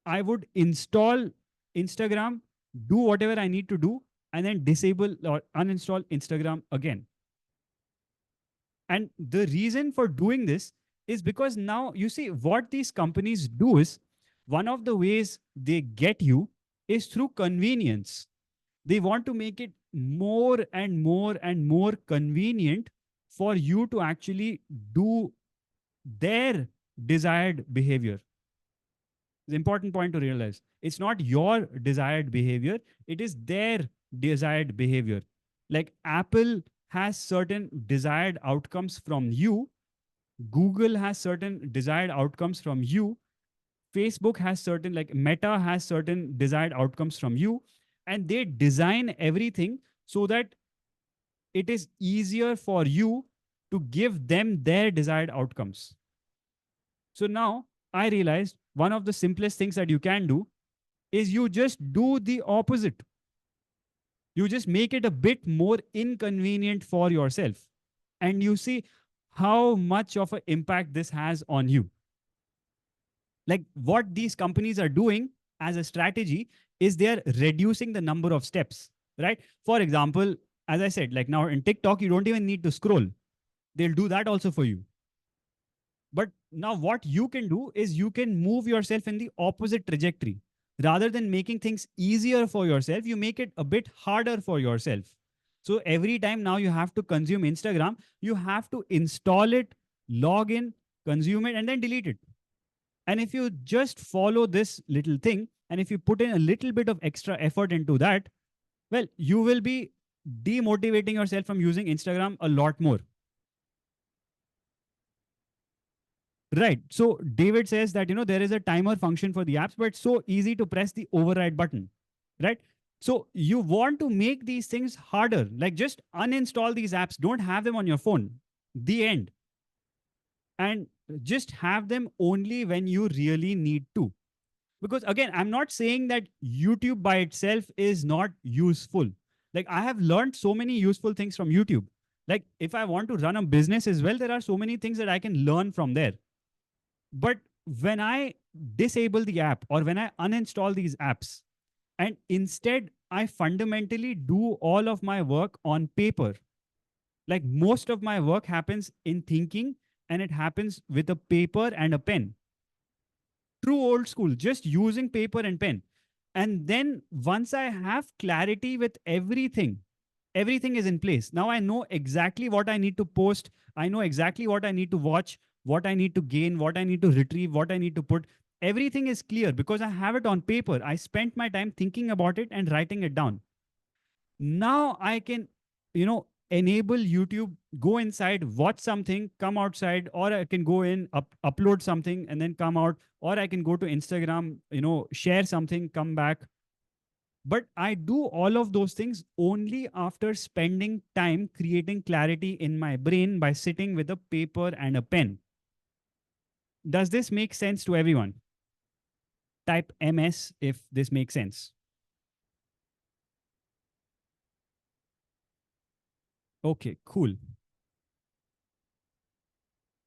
I would install Instagram, do whatever I need to do, and then disable or uninstall Instagram again. And the reason for doing this is because now you see what these companies do is, one of the ways they get you is through convenience. They want to make it more and more and more convenient for you to actually do their desired behavior. The important point to realize, it's not your desired behavior, it is their desired behavior. Like, Apple has certain desired outcomes from you, Google has certain desired outcomes from you, Facebook has certain, like Meta has certain desired outcomes from you, and they design everything so that it is easier for you to give them their desired outcomes. So now I realized one of the simplest things that you can do is you just do the opposite. You just make it a bit more inconvenient for yourself. And you see how much of an impact this has on you. Like, what these companies are doing as a strategy is they're reducing the number of steps, right? For example, as I said, like now in TikTok, you don't even need to scroll. They'll do that also for you. But now what you can do is you can move yourself in the opposite trajectory. Rather than making things easier for yourself, you make it a bit harder for yourself. So every time now you have to consume Instagram, you have to install it, log in, consume it, and then delete it. And if you just follow this little thing, and if you put in a little bit of extra effort into that, well, you will be demotivating yourself from using Instagram a lot more. Right. So David says that, there is a timer function for the apps, but it's so easy to press the override button. Right. So you want to make these things harder. Like, just uninstall these apps. Don't have them on your phone. The end. And just have them only when you really need to. Because again, I'm not saying that YouTube by itself is not useful. Like, I have learned so many useful things from YouTube. Like, if I want to run a business as well, there are so many things that I can learn from there. But when I disable the app or when I uninstall these apps, and instead I fundamentally do all of my work on paper, like most of my work happens in thinking, and it happens with a paper and a pen. True old school, just using paper and pen. And then once I have clarity with everything, everything is in place. Now I know exactly what I need to post. I know exactly what I need to watch, what I need to gain, what I need to retrieve, what I need to put. Everything is clear because I have it on paper. I spent my time thinking about it and writing it down. Now I can, enable YouTube, go inside, watch something, come outside, or I can go in, upload something and then come out, or I can go to Instagram, share something, come back. But I do all of those things only after spending time creating clarity in my brain by sitting with a paper and a pen. Does this make sense to everyone? Type MS if this makes sense. Okay, cool.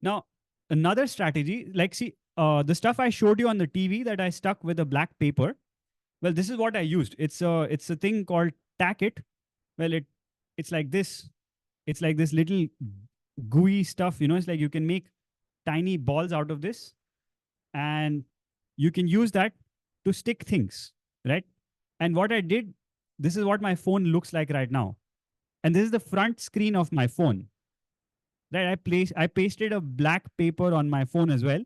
Now, another strategy, like see, the stuff I showed you on the TV that I stuck with a black paper. Well, this is what I used. It's a thing called Tackit. Well, it's like this. It's like this little gooey stuff. It's like you can make tiny balls out of this, and you can use that to stick things, right? And what I did, this is what my phone looks like right now, and this is the front screen of my phone. Right, I pasted a black paper on my phone as well.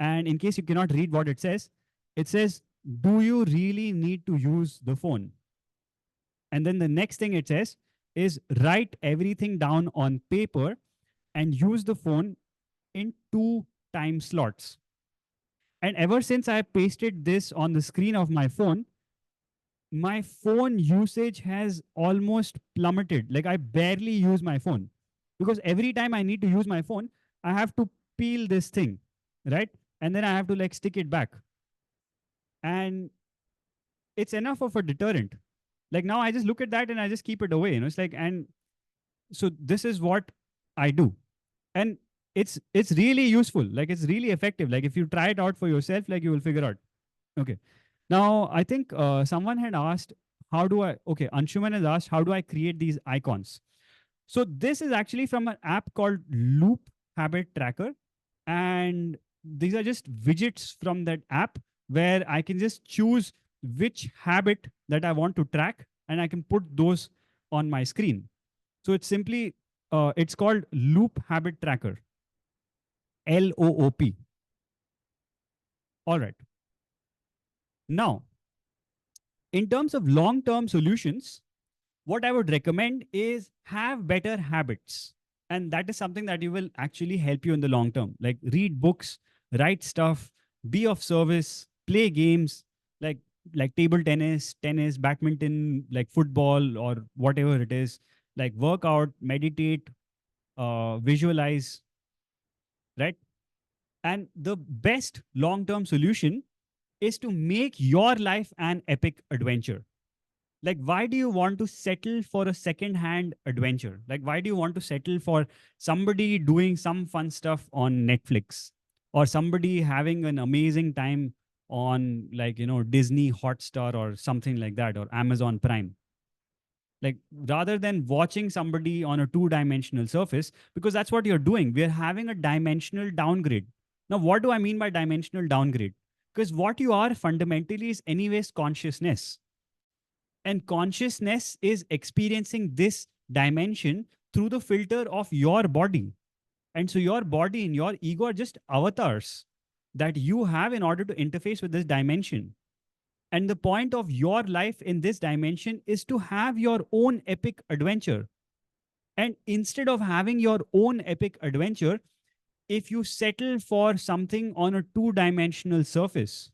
And in case you cannot read what it says, do you really need to use the phone? And then the next thing it says is write everything down on paper and use the phone in 2 time slots. And ever since I pasted this on the screen of my phone usage has almost plummeted. Like I barely use my phone because every time I need to use my phone, I have to peel this thing, right? And then I have to like stick it back. And it's enough of a deterrent. Like now I just look at that and I just keep it away. It's like, and so this is what I do. And it's really useful. Like it's really effective. Like if you try it out for yourself, like you will figure out. Okay. Now I think someone had asked, Anshuman has asked, how do I create these icons? So this is actually from an app called Loop Habit Tracker. And these are just widgets from that app where I can just choose which habit that I want to track and I can put those on my screen. So it's called Loop Habit Tracker, LOOP. All right. Now, in terms of long term solutions, what I would recommend is have better habits. And that is something that you will actually help you in the long term. Like read books, write stuff, be of service, play games like table tennis, badminton, like football or whatever it is, like work out, meditate, visualize, right? And the best long term solution is to make your life an epic adventure. Like why do you want to settle for a second hand adventure? Like why do you want to settle for somebody doing some fun stuff on Netflix or somebody having an amazing time on like Disney Hotstar or something like that, or Amazon Prime? Like rather than watching somebody on a 2 dimensional surface, because that's what you're doing, we're having a dimensional downgrade. Now what do I mean by dimensional downgrade? Because what you are fundamentally is anyways consciousness, and consciousness is experiencing this dimension through the filter of your body. And so your body and your ego are just avatars that you have in order to interface with this dimension. And the point of your life in this dimension is to have your own epic adventure. And instead of having your own epic adventure, if you settle for something on a 2 dimensional surface,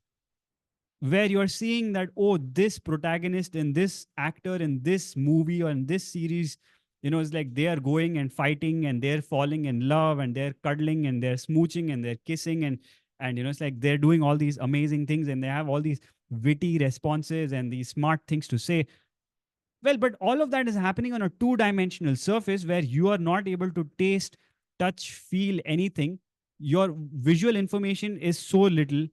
where you're seeing that, oh, this protagonist and this actor in this movie or in this series, it's like they are going and fighting and they're falling in love and they're cuddling and they're smooching and they're kissing and it's like they're doing all these amazing things and they have all these witty responses and these smart things to say. Well, but all of that is happening on a 2 dimensional surface where you are not able to taste, touch, feel anything. Your visual information is so little,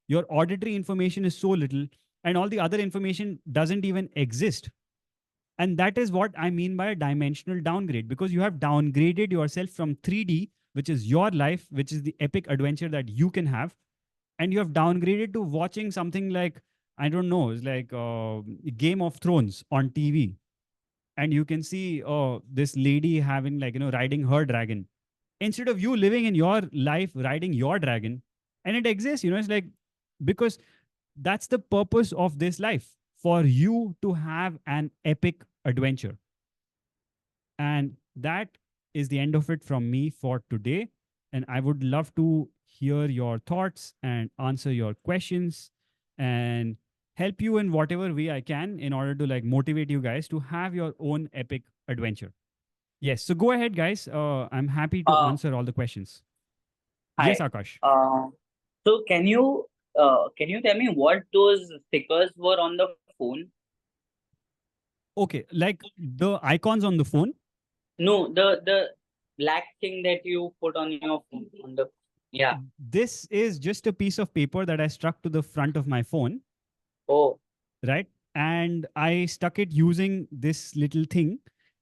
your auditory information is so little, and all the other information doesn't even exist. And that is what I mean by a dimensional downgrade, because you have downgraded yourself from 3D, which is your life, which is the epic adventure that you can have, and you have downgraded to watching something like, I don't know, it's like Game of Thrones on TV. And you can see, oh, this lady having like, riding her dragon. Instead of you living in your life, riding your dragon, and it exists, it's like, because that's the purpose of this life, for you to have an epic adventure. And that is the end of it from me for today. And I would love to hear your thoughts and answer your questions and help you in whatever way I can in order to like motivate you guys to have your own epic adventure. Yes. So go ahead, guys. I'm happy to Uh, answer all the questions. Yes, Hi. Akash. So can you tell me what those stickers were on the phone? Okay. Like the icons on the phone. No, the black thing that you put on your phone on the yeah. This is just a piece of paper that I struck to the front of my phone, Oh, right? And I stuck it using this little thing.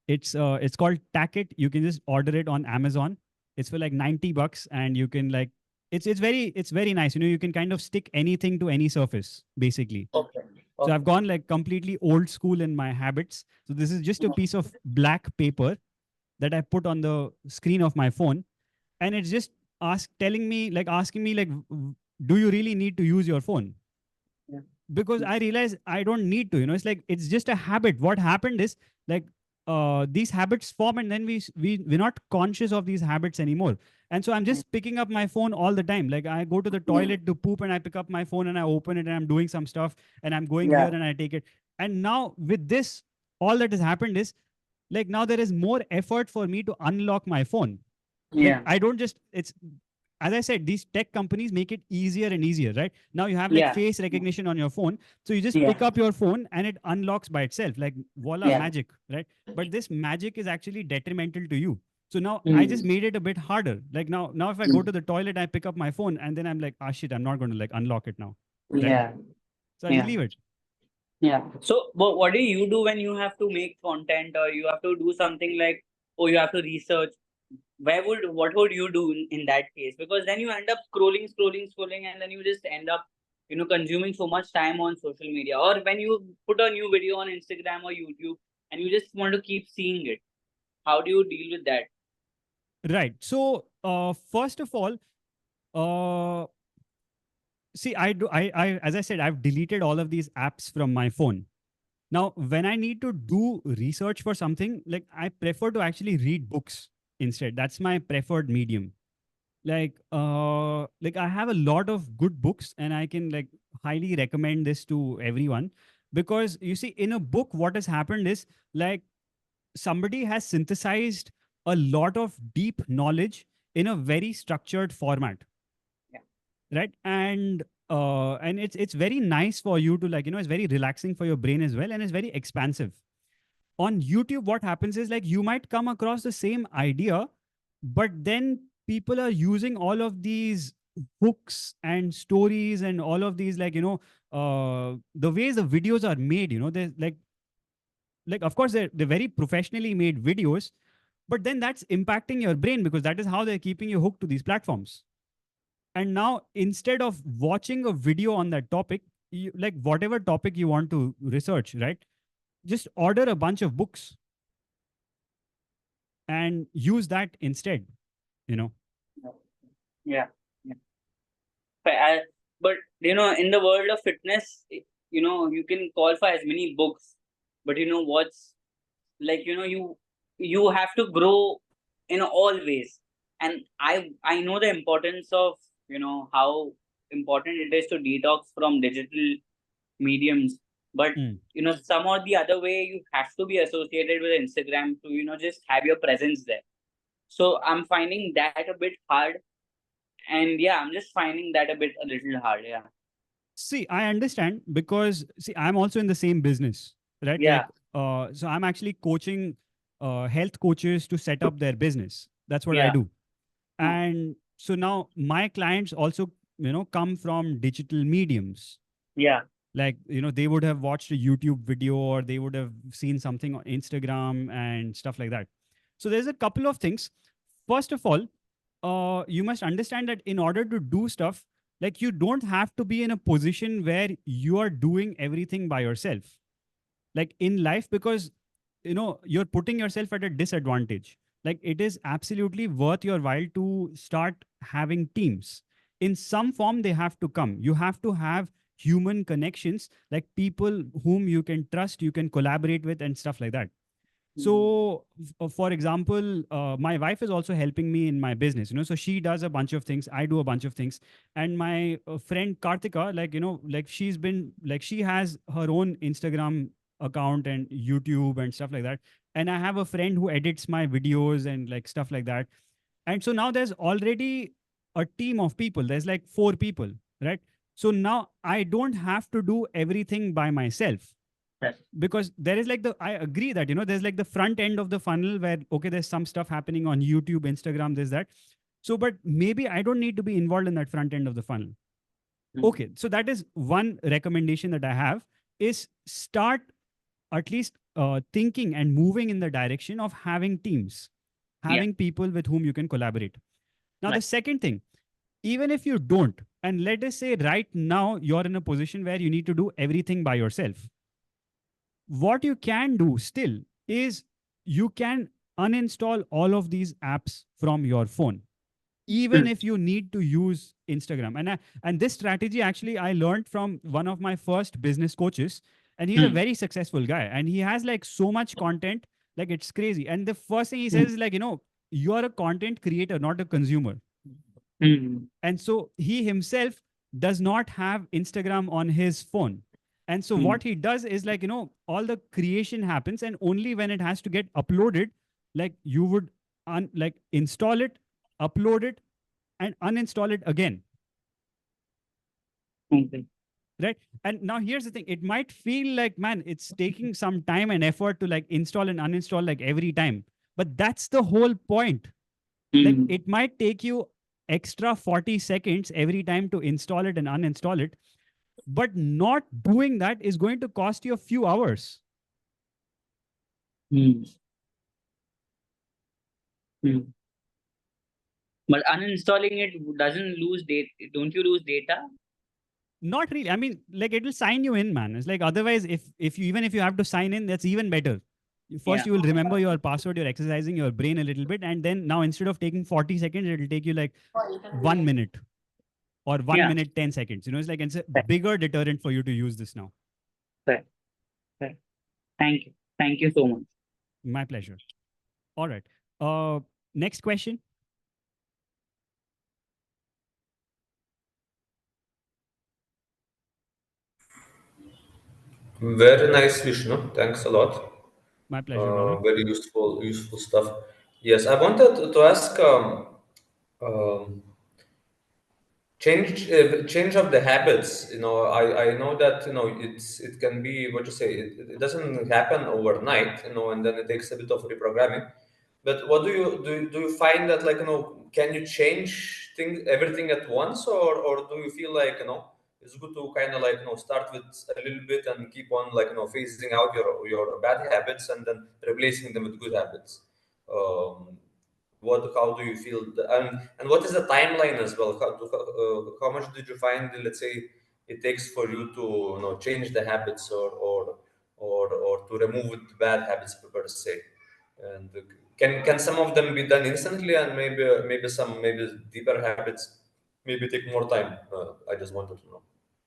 It's called Tackit. You can just order it on Amazon. It's for like $90, and you can like it's very nice. You know, you can kind of stick anything to any surface, basically. okay. So I've Okay. gone like completely old school in my habits. So this is just a piece of black paper that I put on the screen of my phone, and it's just asking me like, do you really need to use your phone? Yeah. Because I realize I don't need to. You know, it's like it's just a habit. What happened is like these habits form, and then we're not conscious of these habits anymore. And so I'm just picking up my phone all the time. Like I go to the toilet to poop, and I pick up my phone and I open it, and I'm doing some stuff, and I'm going here Yeah. and I take it. And now with this, all that has happened is like now there is more effort for me to unlock my phone. Like Yeah. I don't just it's as I said, these tech companies make it easier and easier, right? Now you have like Yeah. face recognition on your phone. So you just pick Yeah. up your phone and it unlocks by itself, like voila, Yeah. magic, right? But this magic is actually detrimental to you. So now I just Mm. made it a bit harder. Like now if I go Mm. to the toilet, I pick up my phone and then I'm like, ah shit, I'm not going to like unlock it now. Right. Yeah. So I just Yeah. leave it. Yeah. So, but what do you do when you have to make content or you have to do something like, oh, you have to research? What would you do in that case? Because then you end up scrolling, scrolling, scrolling, and then you just end up, consuming so much time on social media. Or when you put a new video on Instagram or YouTube and you just want to keep seeing it, how do you deal with that? Right. So first of all, uh see, I as I said, I've deleted all of these apps from my phone. Now, when I need to do research for something, like I prefer to actually read books instead. That's my preferred medium. Like I have a lot of good books, and I can like highly recommend this to everyone because you see, in a book, what has happened is like somebody has synthesized a lot of deep knowledge in a very structured format, Yeah. right? And it's very nice for you to like, you know, it's very relaxing for your brain as well, and it's very expansive. On YouTube, what happens is like you might come across the same idea, but then people are using all of these hooks and stories and all of these like, you know, the ways the videos are made, you know, they're like of course they're very professionally made videos, but then that's impacting your brain because that is how they're keeping you hooked to these platforms. And now instead of watching a video on that topic, you, like whatever topic you want to research, right, just order a bunch of books and use that instead, you know. Yeah. Yeah. But in the world of fitness, you can call for as many books, but what's like you have to grow in all ways, and I know the importance of how important it is to detox from digital mediums, but Mm. some or the other way you have to be associated with Instagram to just have your presence there. So I'm finding that a bit hard, and yeah, I'm just finding that a little hard. Yeah. See, I understand because see, I'm also in the same business, right? Yeah. Like, so I'm actually coaching health coaches to set up their business. That's what I Yeah. do. uh, And so now my clients also, you know, come from digital mediums. yeah. Like, you know, they would have watched a YouTube video or they would have seen something on Instagram and stuff like that. So there's a couple of things. First of all, you must understand that in order to do stuff, like you don't have to be in a position where you are doing everything by yourself. Like in life, because you know you're putting yourself at a disadvantage. Like it is absolutely worth your while to start having teams. In some form, they have to come. You have to have human connections, like people whom you can trust, you can collaborate with, and stuff like that. Mhm. So for example, my wife is also helping me in my business, you know, so she does a bunch of things, I do a bunch of things. And my friend Kartika, like, you know, like she's been like, she has her own Instagram account and YouTube and stuff like that. And I have a friend who edits my videos and like stuff like that. And so now there's already a team of people, there's like 4 people, right? So now I don't have to do everything by myself. Right. Because there is like I agree that, there's like the front end of the funnel where, okay, there's some stuff happening on YouTube, Instagram, this, that. So, but maybe I don't need to be involved in that front end of the funnel. Okay. So that is one recommendation that I have, is start at least thinking and moving in the direction of having teams, having people with whom you can collaborate. Now, the Right. second thing, even if you don't, and let us say right now you're in a position where you need to do everything by yourself, what you can do still is you can uninstall all of these apps from your phone, even if you need to use Instagram. And this strategy actually I learned from one of my first business coaches, and he's a very successful guy, and he has like so much content, like it's crazy. And the first thing he says is like, you are a content creator, not a consumer. And so he himself does not have Instagram on his phone. And so what he does is like, all the creation happens, and only when it has to get uploaded, like you would like install it, upload it, and uninstall it again. Right. And now here's the thing. It might feel like, man, it's taking some time and effort to like install and uninstall like every time. But that's the whole point. Like it might take you extra 40 seconds every time to install it and uninstall it. But not doing that is going to cost you a few hours. But uninstalling it doesn't lose data. Don't you lose data? Not really. I mean, like it will sign you in, man. It's like otherwise, if you even if you have to sign in, that's even better. First, you will remember your password. You're exercising your brain a little bit, and then now instead of taking 40 seconds, it will take you like 1 minute or 1 minute 10 seconds. It's like it's a bigger deterrent for you to use this now. Right. Thank you. Thank you so much. My pleasure. All right. Next question. Very nice, Vishnu. Thanks a lot. My pleasure, brother. Very useful stuff. Yes, I wanted to ask um, change of the habits. I know that it can be what you say. It doesn't happen overnight. And then it takes a bit of reprogramming. But what do you find that, like, can you change everything at once, or do you feel like it's good to kind of like start with a little bit and keep on like phasing out your bad habits and then replacing them with good habits? Um, how do you feel and what is the timeline as well? How much did you find, let's say, it takes for you to change the habits or to remove the bad habits per se? And can some of them be done instantly, and maybe deeper habits maybe take more time? I just wanted to know.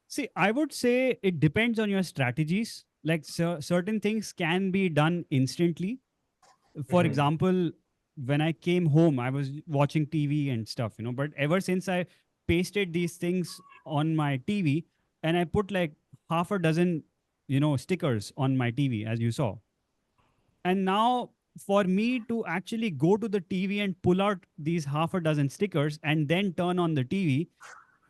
See, I would say it depends on your strategies. Like certain things can be done instantly. For example, when I came home, I was watching TV and stuff, but ever since I pasted these things on my TV and I put like half a dozen, stickers on my TV, as you saw. And now for me to actually go to the TV and pull out these half a dozen stickers and then turn on the TV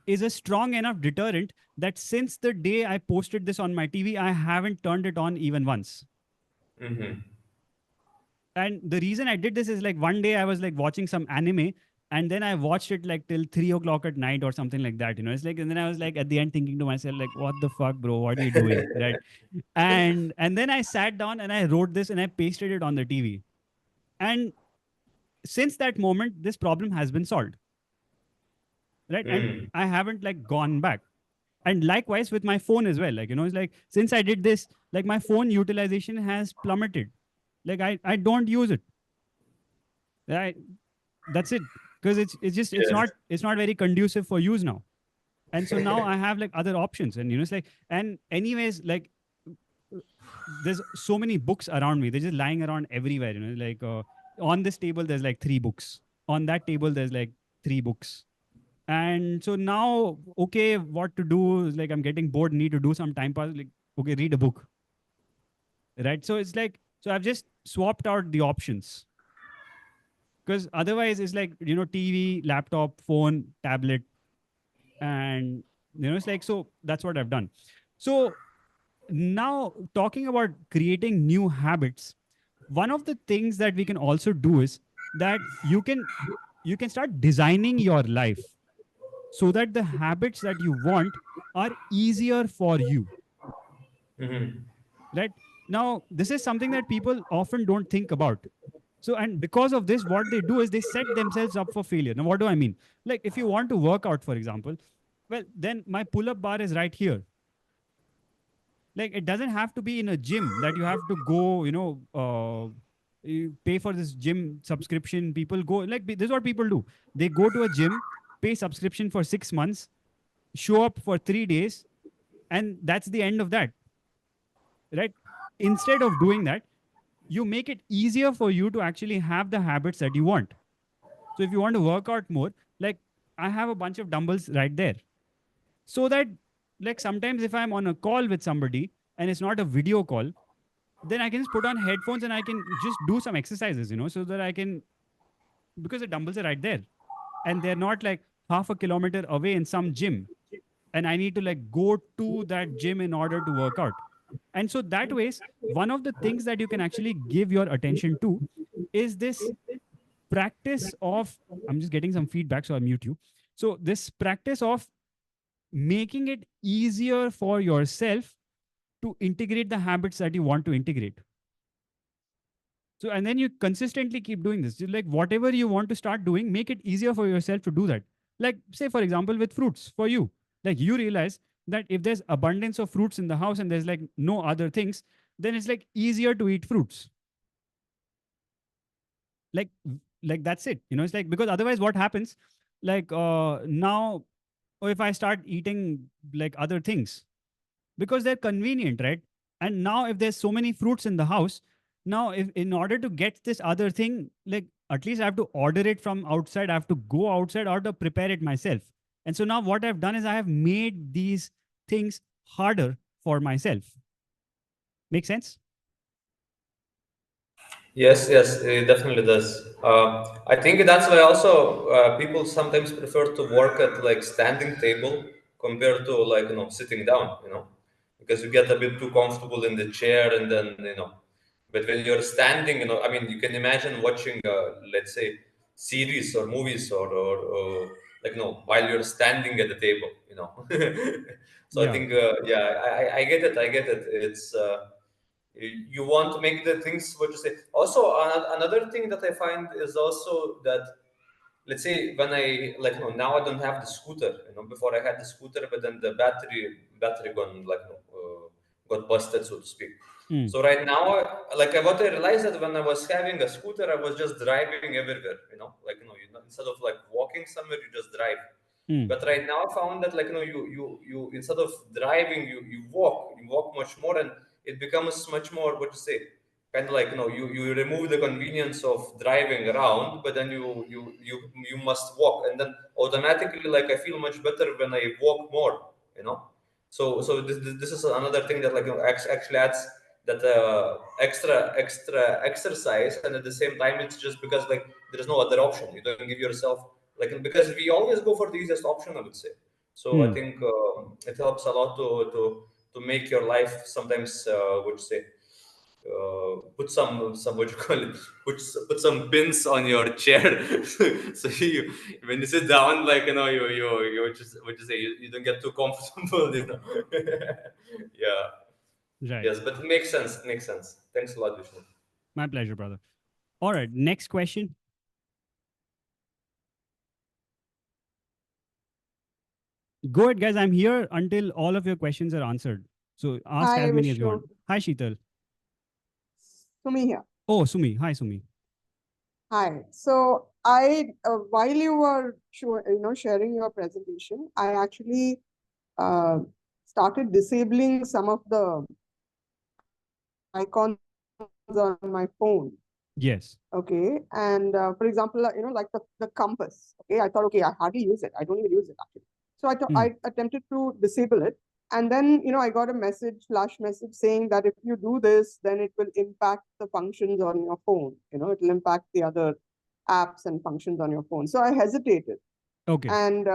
is a strong enough deterrent that since the day I posted this on my TV, I haven't turned it on even once. And the reason I did this is like one day I was like watching some anime, and then I watched it like till 3 o'clock at night or something like that. It's like, and then I was like at the end thinking to myself, like, what the fuck, bro? What are you doing? Right. And then I sat down and I wrote this and I pasted it on the TV. And since that moment, this problem has been solved. Right. And I haven't like gone back. And likewise with my phone as well. Like, it's like since I did this, like my phone utilization has plummeted. Like I don't use it. Right. That's it. Because it's not very conducive for use now. And so now I have like other options. And it's like, and anyways, like there's so many books around me. They're just lying around everywhere. Like on this table, there's like 3 books. On that table, there's like 3 books. And so now, okay, what to do is like I'm getting bored, need to do some time pass. Like, okay, read a book. Right. So it's like, so I've just swapped out the options. Because otherwise it's like, TV, laptop, phone, tablet. And, it's like, so that's what I've done. So now talking about creating new habits, one of the things that we can also do is that you can start designing your life so that the habits that you want are easier for you. Mhm. Right now, this is something that people often don't think about. So, and because of this, what they do is they set themselves up for failure. Now, what do I mean? Like, if you want to work out, for example, well, then my pull-up bar is right here. Like, it doesn't have to be in a gym that you have to go, you pay for this gym subscription. People go, like, this is what people do. They go to a gym, pay subscription for 6 months, show up for 3 days, and that's the end of that. Right? Instead of doing that, you make it easier for you to actually have the habits that you want. So if you want to work out more, like I have a bunch of dumbbells right there. So that, like, sometimes if I'm on a call with somebody and it's not a video call, then I can just put on headphones and I can just do some exercises, so that I can, because the dumbbells are right there and they're not like half a kilometer away in some gym. And I need to like go to that gym in order to work out. And so that ways, one of the things that you can actually give your attention to is this practice of, I'm just getting some feedback, so I'll mute you. So this practice of making it easier for yourself to integrate the habits that you want to integrate. So, and then you consistently keep doing this. Like whatever you want to start doing, make it easier for yourself to do that. Like, say, for example, with fruits for you, like you realize that if there's abundance of fruits in the house and there's like no other things, then it's like easier to eat fruits. Like, like that's it. It's like, because otherwise what happens, like now, or if I start eating like other things, because they're convenient, right? And now if there's so many fruits in the house, now if in order to get this other thing, like at least I have to order it from outside, I have to go outside or to prepare it myself. And so now what I've done is I have made these things harder for myself. Make sense? Yes, it definitely does. I think that's why also people sometimes prefer to work at like standing table compared to like sitting down, because you get a bit too comfortable in the chair and then but when you're standing, I mean, you can imagine watching let's say series or movies or like while you're standing at the table, So I Yeah. think yeah, I get it. I get it. It's you want to make the things what you say. Also, another thing that I find is also that, let's say, when I like now I don't have the scooter. Before I had the scooter, but then the battery gone like got busted, so to speak. Mm. So right now, like what I realized that when I was having a scooter, I was just driving everywhere. Like instead of like walking somewhere, you just drive. Mm. But right now, I found that like you instead of driving, you walk much more, and it becomes much more what to say, kind of like you remove the convenience of driving around, but then you must walk, and then automatically like I feel much better when I walk more. So this is another thing that like actually adds that extra exercise, and at the same time it's just because like there is no other option. You don't give yourself like, because we always go for the easiest option, I would say. So I Mm. think it helps a lot to make your life sometimes what you say, put some what you call it, put some pins on your chair, so you when you sit down, like you just what you say, you don't get too comfortable, yeah. Right. Yes, but it makes sense. It makes sense. Thanks a lot, Vishnu. My pleasure, brother. All right. Next question. Go ahead, guys. I'm here until all of your questions are answered. So ask Hi, as many as you Vishnu. want. Hi, Sheetal. Sumi here. Oh, Sumi. Hi, Sumi. Hi. So while you were sharing your presentation, I actually started disabling some of the icons on my phone. Yes. Okay. And for example, like the compass. Okay. I thought, okay, I hardly use it. I don't even use it actually. So I attempted to disable it. And then, I got a flash message saying that if you do this, then it will impact the functions on your phone. It will impact the other apps and functions on your phone. So I hesitated. Okay. And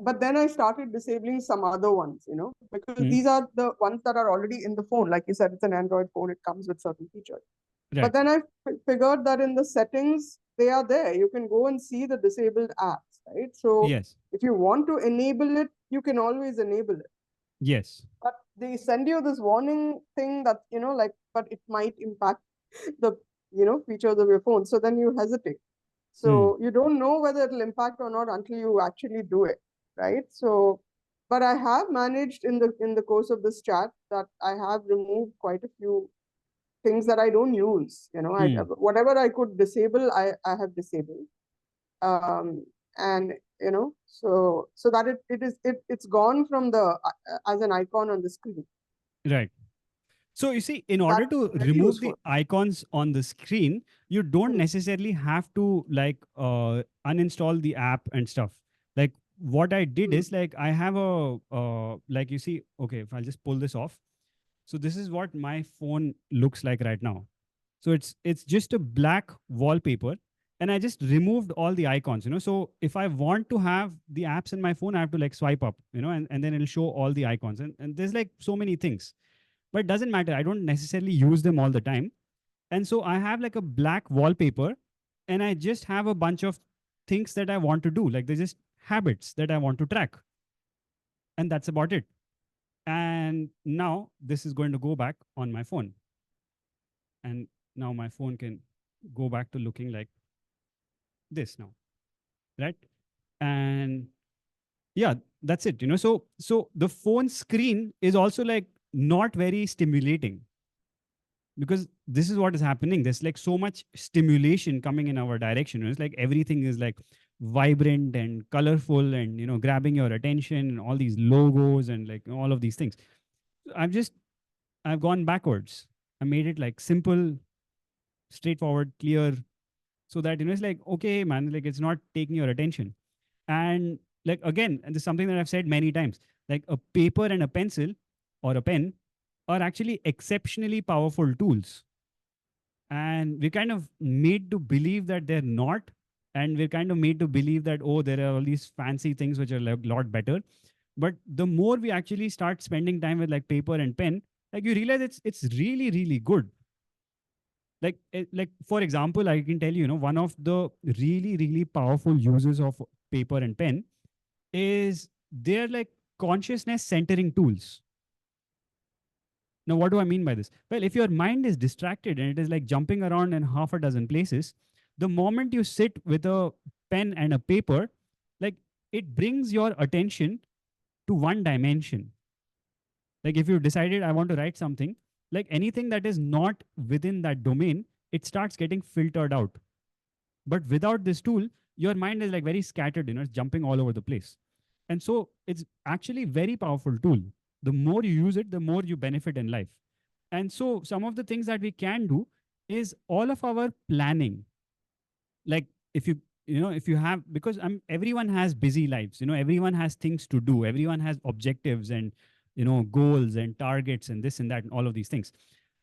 but then I started disabling some other ones, because these are the ones that are already in the phone. Like you said, it's an Android phone, it comes with certain features. Right. But then I figured that in the settings, they are there. You can go and see the disabled apps, right? So Yes. if you want to enable it, you can always enable it. Yes. But they send you this warning thing that, but it might impact the, features of your phone. So then you hesitate. So you don't know whether it'll impact or not until you actually do it, right? So, but I have managed in the course of this chat that I have removed quite a few things that I don't use. Whatever I could disable, I have disabled. And so that it's gone from the as an icon on the screen. Right. So you see, in order to very remove the useful. icons on the screen, you don't necessarily have to uninstall the app and stuff. Like what I did is like I have you see, okay, if I'll just pull this off. So this is what my phone looks like right now. So it's just a black wallpaper, and I just removed all the icons. So if I want to have the apps in my phone, I have to like swipe up, and then it'll show all the icons. And there's like so many things, but it doesn't matter. I don't necessarily use them all the time. And so I have like a black wallpaper, and I just have a bunch of things that I want to do. Like they're just habits that I want to track. And that's about it. And now this is going to go back on my phone. And now my phone can go back to looking like this now. Right? And yeah, that's it. So the phone screen is also like not very stimulating, because this is what is happening. There's like so much stimulation coming in our direction. It's like everything is like vibrant and colorful and grabbing your attention, and all these logos and like all of these things. I've gone backwards. I made it like simple, straightforward, clear, so that it's like, okay, man, like it's not taking your attention. And like again, and this is something that I've said many times, like a paper and a pencil or a pen are actually exceptionally powerful tools. And we're kind of made to believe that they're not. And we're kind of made to believe that, oh, there are all these fancy things which are a lot better. But the more we actually start spending time with like paper and pen, like you realize it's really, really good. Like for example, I can tell you, one of the really, really powerful uses of paper and pen is they're like consciousness centering tools. Now, what do I mean by this? Well, if your mind is distracted and it is like jumping around in half a dozen places, the moment you sit with a pen and a paper, like it brings your attention to one dimension. Like if you decided I want to write something, like anything that is not within that domain, it starts getting filtered out. But without this tool, your mind is like very scattered, it's jumping all over the place. And so it's actually very powerful tool. The more you use it, the more you benefit in life. And so some of the things that we can do is all of our planning. Like if you have, because everyone has busy lives, everyone has things to do, everyone has objectives and goals and targets and this and that and all of these things.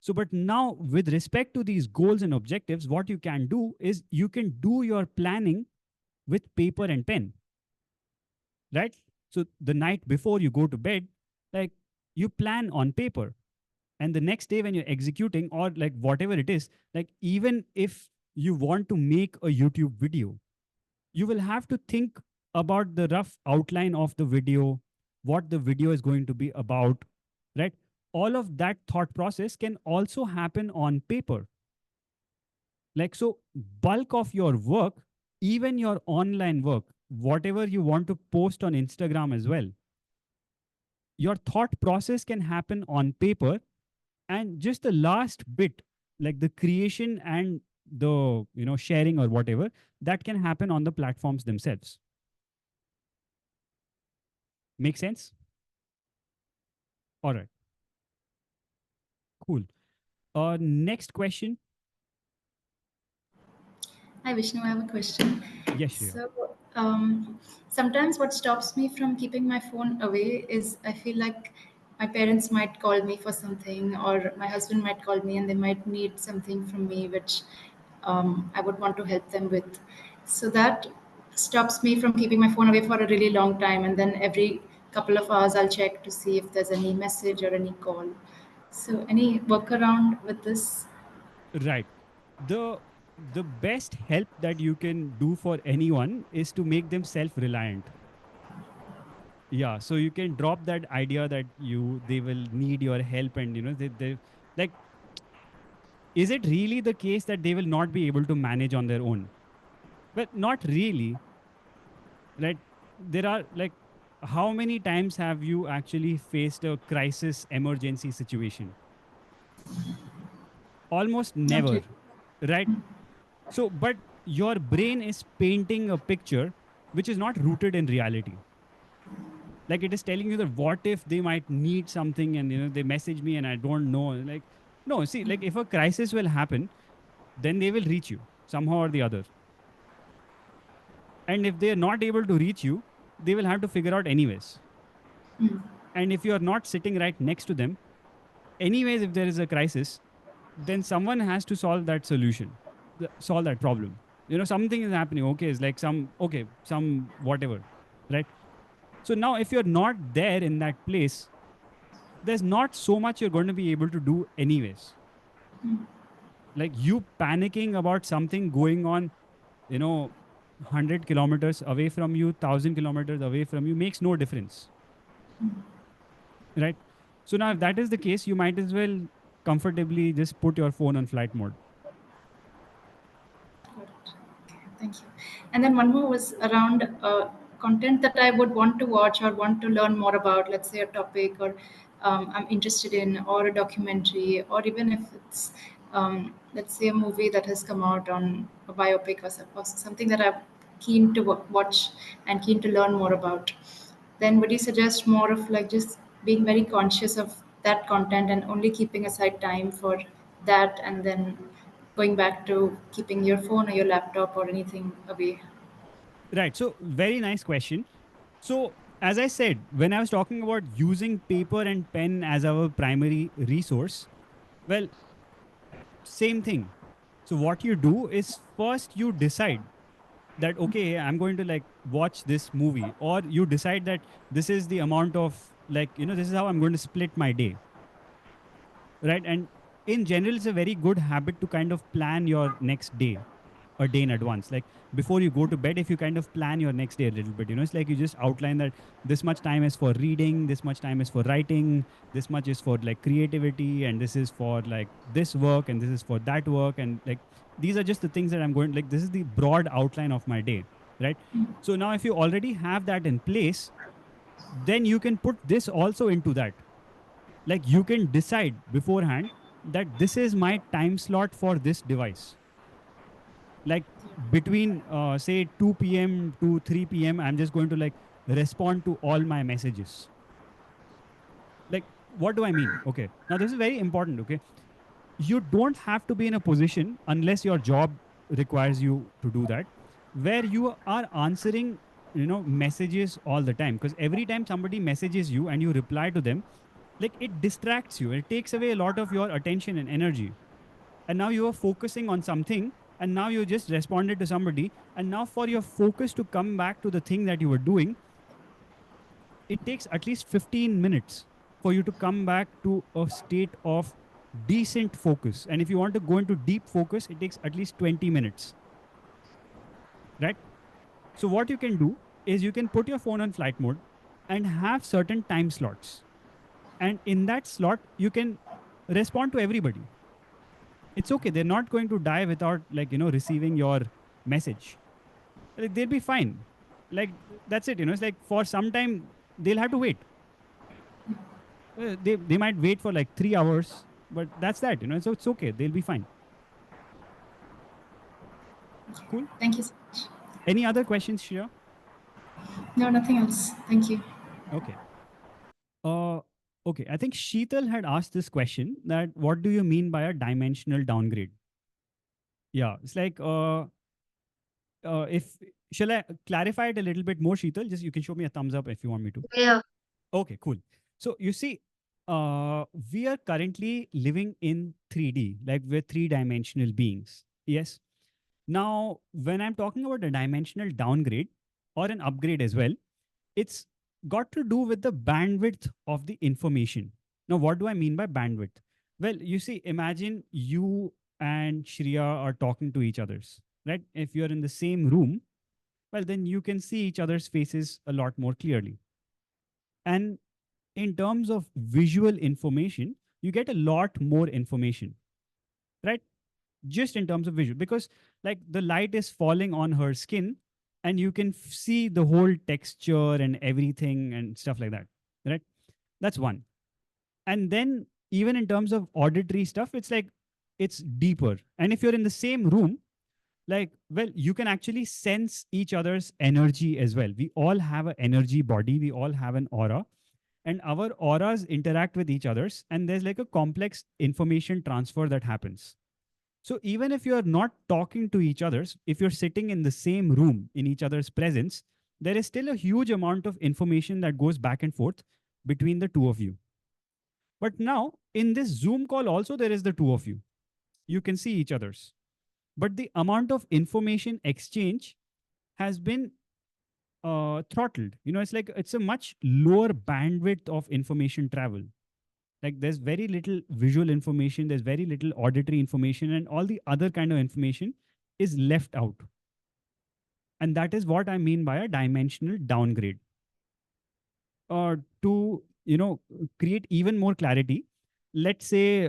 So, but now with respect to these goals and objectives, what you can do is you can do your planning with paper and pen, right? So the night before you go to bed, like you plan on paper, and the next day when you're executing or like whatever it is, like even if you want to make a YouTube video, you will have to think about the rough outline of the video, what the video is going to be about, right? All of that thought process can also happen on paper. Like, so bulk of your work, even your online work, whatever you want to post on Instagram as well, your thought process can happen on paper. And just the last bit, like the creation and the sharing or whatever, that can happen on the platforms themselves. Make sense? All right. Cool. Next question. Hi, Vishnu, I have a question. Yes, Shreya. So, sometimes what stops me from keeping my phone away is I feel like my parents might call me for something, or my husband might call me and they might need something from me, which I would want to help them with. So that stops me from keeping my phone away for a really long time, and then every couple of hours I'll check to see if there's any message or any call. So any workaround with this? Right. The best help that you can do for anyone is to make them self-reliant. Yeah, so you can drop that idea that they will need your help, and they like, is it really the case that they will not be able to manage on their own? But not really, right? There are like, how many times have you actually faced a crisis emergency situation? Almost Not never, really. right? So, but your brain is painting a picture which is not rooted in reality. Like, it is telling you that what if they might need something, and they message me and I don't know. Like, no, see, like, if a crisis will happen, then they will reach you somehow or the other. And if they are not able to reach you, they will have to figure out anyways. Mm. And if you are not sitting right next to them, anyways, if there is a crisis, then someone has to solve that solution, solve that problem. Something is happening. Okay, it's like some whatever, right? So now, if you're not there in that place, there's not so much you're going to be able to do anyways. Like, you panicking about something going on, 100 kilometers away from you, 1,000 kilometers away from you, makes no difference, right? So now, if that is the case, you might as well comfortably just put your phone on flight mode. Got it. Okay, thank you. And then one more was around content that I would want to watch or want to learn more about, let's say a topic or I'm interested in, or a documentary, or even if it's, let's say, a movie that has come out on a biopic or something that I'm keen to watch and keen to learn more about. Then would you suggest more of like just being very conscious of that content and only keeping aside time for that, and then going back to keeping your phone or your laptop or anything away? Right. So, very nice question. So, as I said, when I was talking about using paper and pen as our primary resource, well, same thing. So, what you do is, first you decide that, okay, I'm going to like watch this movie, or you decide that this is the amount of, like, this is how I'm going to split my day, right? And in general, it's a very good habit to kind of plan your next day a day in advance. Like, before you go to bed, if you kind of plan your next day a little bit, it's like you just outline that this much time is for reading, this much time is for writing, this much is for like creativity, and this is for like this work, and this is for that work, and like, these are just the things that I'm going, like, this is the broad outline of my day, right? So now, if you already have that in place, then you can put this also into that. Like, you can decide beforehand that this is my time slot for this device. Like, between say 2 p.m. to 3 p.m., I'm just going to like respond to all my messages. Like, what do I mean? Okay, now this is very important. Okay, you don't have to be in a position, unless your job requires you to do that, where you are answering messages all the time, because every time somebody messages you and you reply to them, like, it distracts you, it takes away a lot of your attention and energy. And now you are focusing on something, and now you just responded to somebody, and now for your focus to come back to the thing that you were doing, it takes at least 15 minutes for you to come back to a state of decent focus. And if you want to go into deep focus, it takes at least 20 minutes, right? So what you can do is, you can put your phone on flight mode and have certain time slots, and in that slot you can respond to everybody. It's okay, they're not going to die without like receiving your message. Like, they'll be fine. Like, that's it. It's like, for some time they'll have to wait. They might wait for like 3 hours, but that's that. So it's okay, they'll be fine. Cool. Thank you so much. Any other questions, Shreya? No, nothing else. Thank you. Okay. Okay, I think Sheetal had asked this question, that what do you mean by a dimensional downgrade? Yeah, it's like, if shall I clarify it a little bit more, Sheetal? Just, you can show me a thumbs up if you want me to. Yeah. Okay, cool. So you see, we are currently living in 3D, like we're three-dimensional beings. Yes. Now, when I'm talking about a dimensional downgrade or an upgrade as well, it's got to do with the bandwidth of the information. Now, what do I mean by bandwidth? Well, you see, imagine you and Shreya are talking to each other's, right? If you're in the same room, well, then you can see each other's faces a lot more clearly. And in terms of visual information, you get a lot more information, right? Just in terms of visual, because like the light is falling on her skin and you can see the whole texture and everything and stuff like that, right? That's one. And then even in terms of auditory stuff, it's like it's deeper. And if you're in the same room, like, well, you can actually sense each other's energy as well. We all have an energy body, we all have an aura, and our auras interact with each other's, and there's like a complex information transfer that happens. So even if you're not talking to each other's, if you're sitting in the same room in each other's presence, there is still a huge amount of information that goes back and forth between the two of you. But now in this Zoom call also, there is the two of you. You can see each other's. But the amount of information exchange has been throttled. You know, it's like it's a much lower bandwidth of information travel. Like there's very little visual information, there's very little auditory information, and all the other kind of information is left out. And that is what I mean by a dimensional downgrade. To, you know, create even more clarity, let's say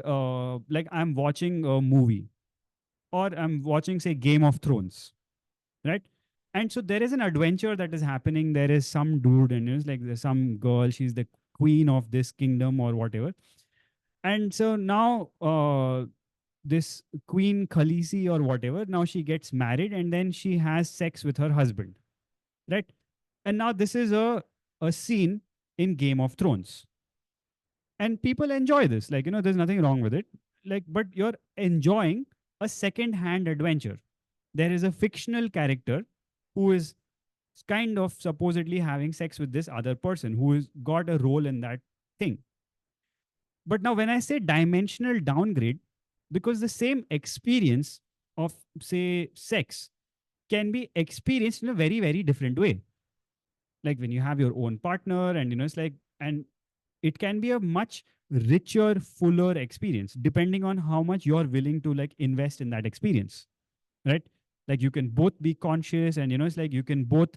like I'm watching a movie or I'm watching, say, Game of Thrones, right? And so there is an adventure that is happening. There is some dude and it's like there's some girl, she's the queen of this kingdom or whatever. And so now this Queen Khaleesi or whatever, now she gets married and then she has sex with her husband, right? And now this is a scene in Game of Thrones. And people enjoy this. Like, you know, there's nothing wrong with it. Like, but you're enjoying a second-hand adventure. There is a fictional character who is kind of supposedly having sex with this other person who has got a role in that thing. But now when I say dimensional downgrade, because the same experience of, say, sex can be experienced in a very, very different way. Like when you have your own partner and, you know, it's like, and it can be a much richer, fuller experience depending on how much you're willing to like invest in that experience, right? Like you can both be conscious and, you know, it's like you can both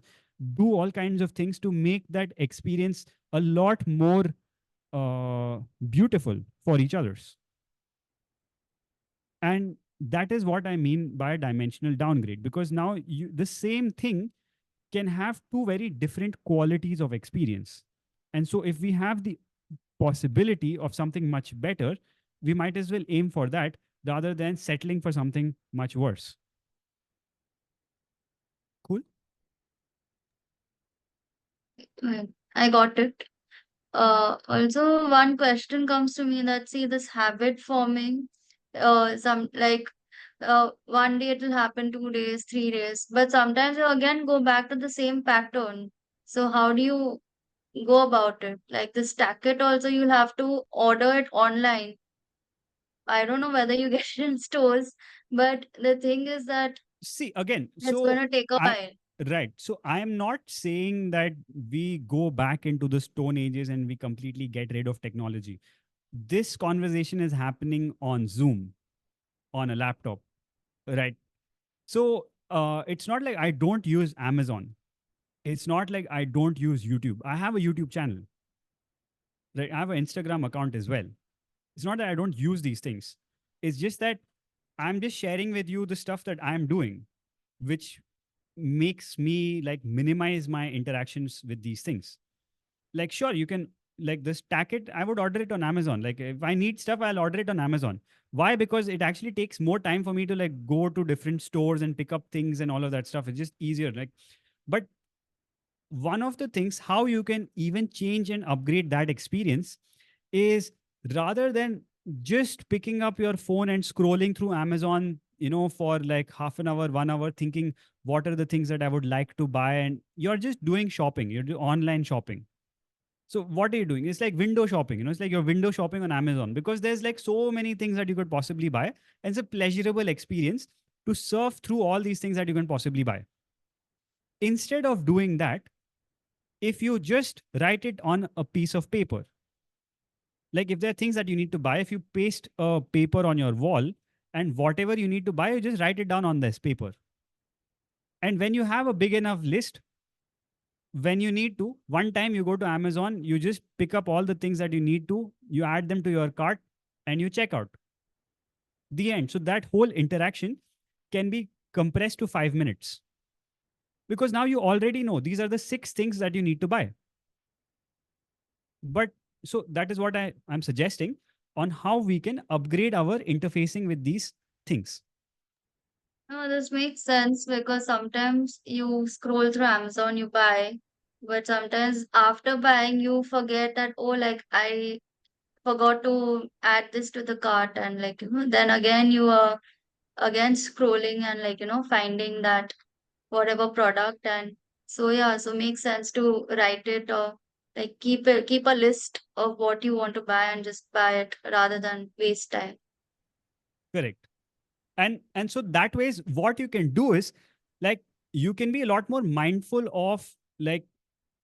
do all kinds of things to make that experience a lot more beautiful for each other's. And that is what I mean by dimensional downgrade, because now the same thing can have two very different qualities of experience. And so if we have the possibility of something much better, we might as well aim for that rather than settling for something much worse. Cool? I got it. Also, one question comes to me that see this habit forming, some like one day it will happen, 2 days, 3 days, but sometimes you again go back to the same pattern. So how do you go about it? Like this tacket also, you'll have to order it online. I don't know whether you get it in stores, but the thing is that See, again, it's going so to take a while. right. So I am not saying that we go back into the Stone Ages and we completely get rid of technology. This conversation is happening on Zoom, on a laptop, right? So it's not like I don't use Amazon. It's not like I don't use YouTube. I have a YouTube channel, right? I have an Instagram account as well. It's not that I don't use these things. It's just that I'm just sharing with you the stuff that I'm doing, which makes me like minimize my interactions with these things. Like, sure, you can like this tacket, I would order it on Amazon. Like if I need stuff, I'll order it on Amazon. Why? Because it actually takes more time for me to like go to different stores and pick up things and all of that stuff. It's just easier. Like, but one of the things how you can even change and upgrade that experience is rather than just picking up your phone and scrolling through Amazon, you know, for like half an hour, 1 hour, thinking what are the things that I would like to buy, and you're just doing shopping, you're doing online shopping. So what are you doing? It's like window shopping, you know, it's like you're window shopping on Amazon because there's like so many things that you could possibly buy, and it's a pleasurable experience to surf through all these things that you can possibly buy. Instead of doing that, if you just write it on a piece of paper, like if there are things that you need to buy, if you paste a paper on your wall and whatever you need to buy, you just write it down on this paper. And when you have a big enough list, when you need to, one time you go to Amazon, you just pick up all the things that you need to, you add them to your cart and you check out. The end. So that whole interaction can be compressed to 5 minutes. Because now you already know these are the 6 things that you need to buy. But so that is what I'm suggesting on how we can upgrade our interfacing with these things. No, this makes sense because sometimes you scroll through Amazon, you buy, but sometimes after buying, you forget that, oh, like I forgot to add this to the cart, and like, then again, you are again scrolling and like, finding that whatever product. And so, yeah, so makes sense to write it or like keep a list of what you want to buy and just buy it rather than waste time. Correct. And so that way is what you can do is like you can be a lot more mindful of like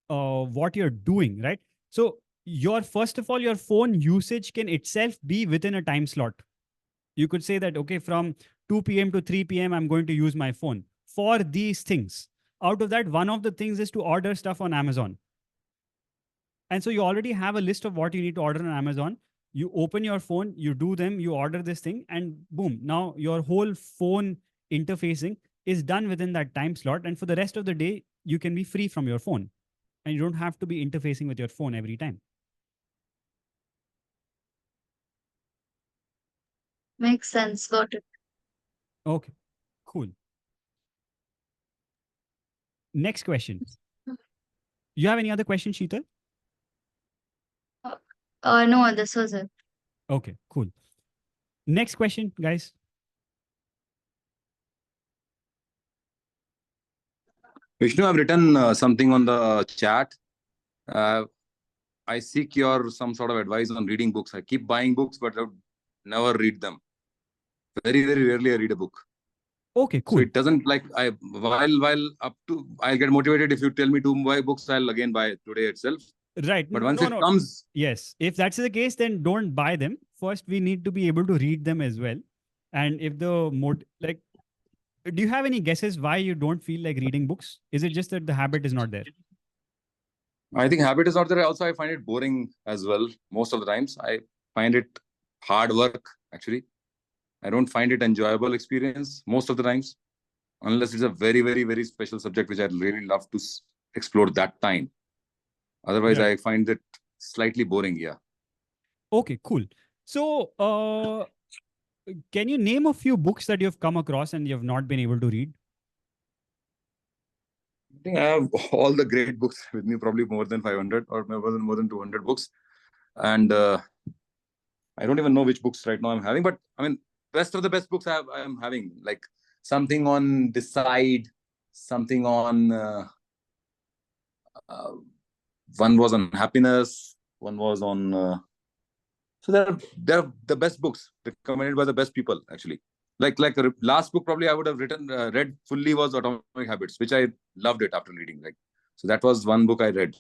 what you're doing, right? So first of all, your phone usage can itself be within a time slot. You could say that, okay, from 2 p.m. to 3 p.m., I'm going to use my phone for these things. Out of that, one of the things is to order stuff on Amazon. And so you already have a list of what you need to order on Amazon. You open your phone, you do them, you order this thing, and boom, now your whole phone interfacing is done within that time slot. And for the rest of the day, you can be free from your phone and you don't have to be interfacing with your phone every time. Makes sense. Got it. Okay, cool. Next question. You have any other questions, Sheetal? No, this was it. Okay, cool. Next question, guys. Vishnu, I've written something on the chat. I seek your some sort of advice on reading books. I keep buying books, but I would never read them. Very, very rarely I read a book. Okay, cool. So it doesn't like while up to I'll get motivated if you tell me to buy books, I'll again buy it today itself. Right. But once it comes, yes, if that's the case, then don't buy them. First, we need to be able to read them as well. And if the like, do you have any guesses why you don't feel like reading books? Is it just that the habit is not there? I think habit is not there. Also, I find it boring as well. Most of the times, I find it hard work. Actually, I don't find it enjoyable experience most of the times, unless it's a very, very, very special subject which I really love to explore that time. Otherwise, Right. I find it slightly boring. Yeah. Okay, cool. So, can you name a few books that you've come across and you've not been able to read? I think I have all the great books with me, probably more than 500 or more than 200 books. And I don't even know which books right now I'm having, but I mean, best of the best books I am having, like something on Decide, something on, one was on happiness, one was on, so they're the best books recommended by the best people, actually. Like last book probably I would have read fully was Atomic Habits, which I loved it after reading. Like, so that was one book I read.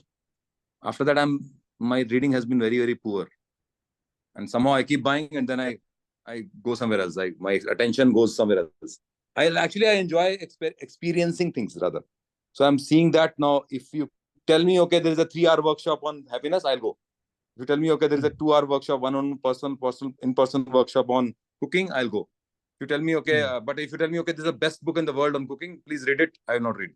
After that, my reading has been very, very poor. And somehow I keep buying and then I go somewhere else. My attention goes somewhere else. I enjoy experiencing things rather. So I'm seeing that now. If you tell me, okay, there is a 3-hour workshop on happiness, I'll go. If you tell me, okay, there is a 2-hour workshop, in-person workshop on cooking, I'll go. If you tell me, okay, but if you tell me, okay, this is the best book in the world on cooking, please read it, I will not read.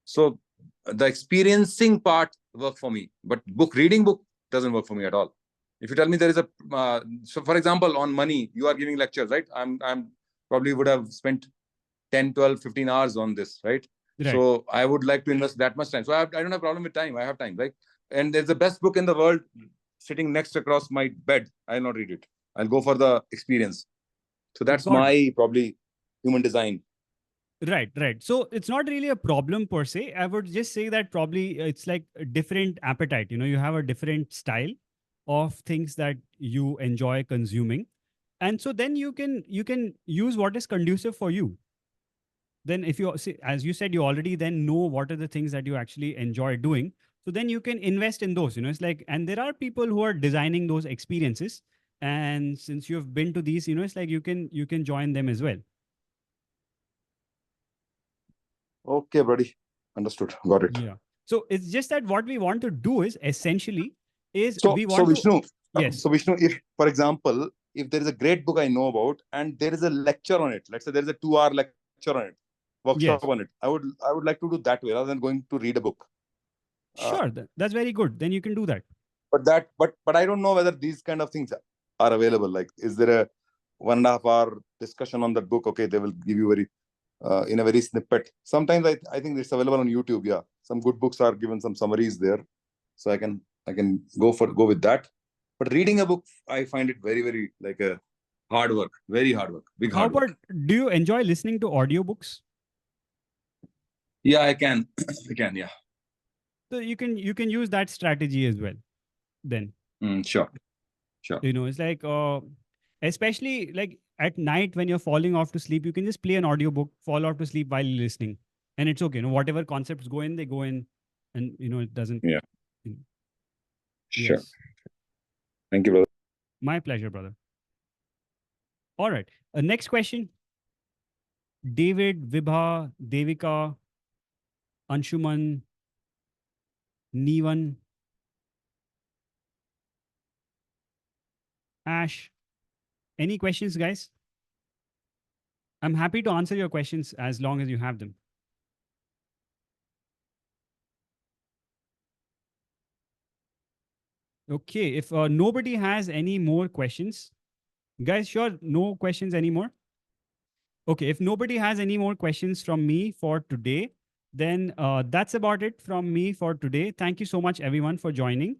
So the experiencing part works for me, but reading book doesn't work for me at all. If you tell me there is a, so for example, on money, you are giving lectures, right? I'm probably would have spent 10, 12, 15 hours on this, right? So I would like to invest that much time. So I don't have a problem with time. I have time, right? And there's the best book in the world sitting next across my bed. I'll not read it. I'll go for the experience. So that's my probably human design. Right. So it's not really a problem per se. I would just say that probably it's like a different appetite. You have a different style of things that you enjoy consuming. And so then you can use what is conducive for you. then if you see, as you said, you already then know what are the things that you actually enjoy doing. So then you can invest in those, it's like, and there are people who are designing those experiences. And since you've been to these, it's like you can join them as well. Okay, buddy. Understood. Got it. Yeah. So it's just that what we want to do is essentially So, we so want to, Vishnu, yes. so Vishnu, if, for example, if there is a great book I know about and there is a lecture on it, let's say there is a 2-hour lecture on it, workshop Yes. on it, I would like to do that way rather than going to read a book. Sure, that's very good. Then you can do that. But I don't know whether these kind of things are available. Like, is there a 1.5 hour discussion on that book? Okay, they will give you very in a very snippet. Sometimes I think it's available on YouTube. Yeah, some good books are given some summaries there, so I can go with that. But reading a book, I find it very, very like a hard work, very hard work, big How hard about, work. do you enjoy listening to audiobooks? Yeah, I can. I can. Yeah. So you can use that strategy as well. Then Sure. it's like especially like at night when you're falling off to sleep, you can just play an audiobook, fall off to sleep while you're listening, and it's okay. Whatever concepts go in, they go in, and it doesn't. Yeah. Sure. Yes. Thank you, brother. My pleasure, brother. All right. Next question. David, Vibha, Devika, Anshuman, Neevan, Ash. Any questions, guys? I'm happy to answer your questions as long as you have them. Okay, if nobody has any more questions, guys, sure, no questions anymore? Okay, if nobody has any more questions from me for today, then that's about it from me for today. Thank you so much, everyone, for joining.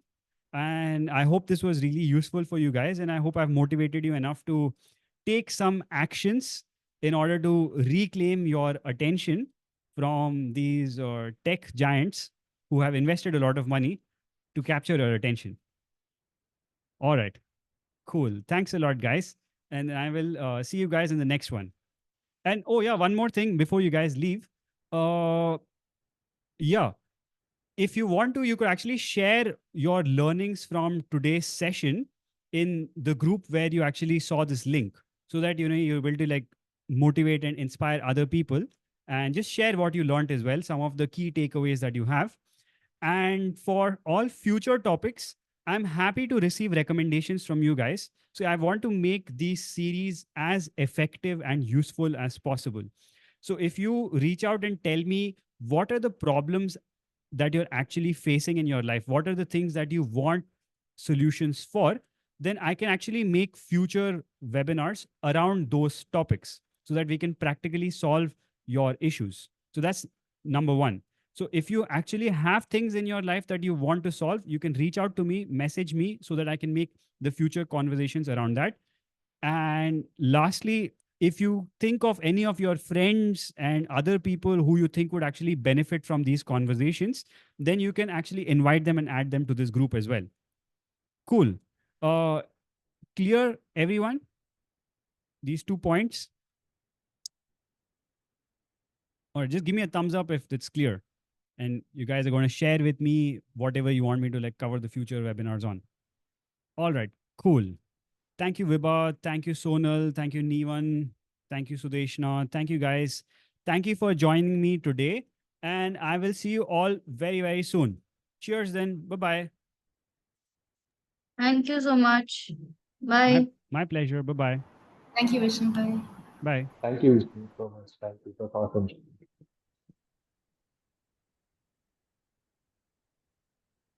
And I hope this was really useful for you guys. And I hope I've motivated you enough to take some actions in order to reclaim your attention from these tech giants who have invested a lot of money to capture your attention. All right. Cool. Thanks a lot, guys. And I will see you guys in the next one. And oh, yeah, one more thing before you guys leave. Yeah. If you want to, you could actually share your learnings from today's session in the group where you actually saw this link, so that you're able to like motivate and inspire other people, and just share what you learned as well, some of the key takeaways that you have. And for all future topics, I'm happy to receive recommendations from you guys. So I want to make these series as effective and useful as possible. So if you reach out and tell me what are the problems that you're actually facing in your life, what are the things that you want solutions for, then I can actually make future webinars around those topics so that we can practically solve your issues. So that's number one. So if you actually have things in your life that you want to solve, you can reach out to me, message me, so that I can make the future conversations around that. And lastly, if you think of any of your friends and other people who you think would actually benefit from these conversations, then you can actually invite them and add them to this group as well. Cool. Clear, everyone? These 2 points? Or just give me a thumbs up if it's clear. And you guys are going to share with me whatever you want me to like cover the future webinars on. All right, cool. Thank you, Vibha. Thank you, Sonal. Thank you, Neevan. Thank you, Sudeshna. Thank you, guys. Thank you for joining me today. And I will see you all very, very soon. Cheers then. Bye-bye. Thank you so much. Bye. My pleasure. Bye-bye. Thank you, Vishnu. Bye. Bye. Thank you so much. Thank you. That's awesome.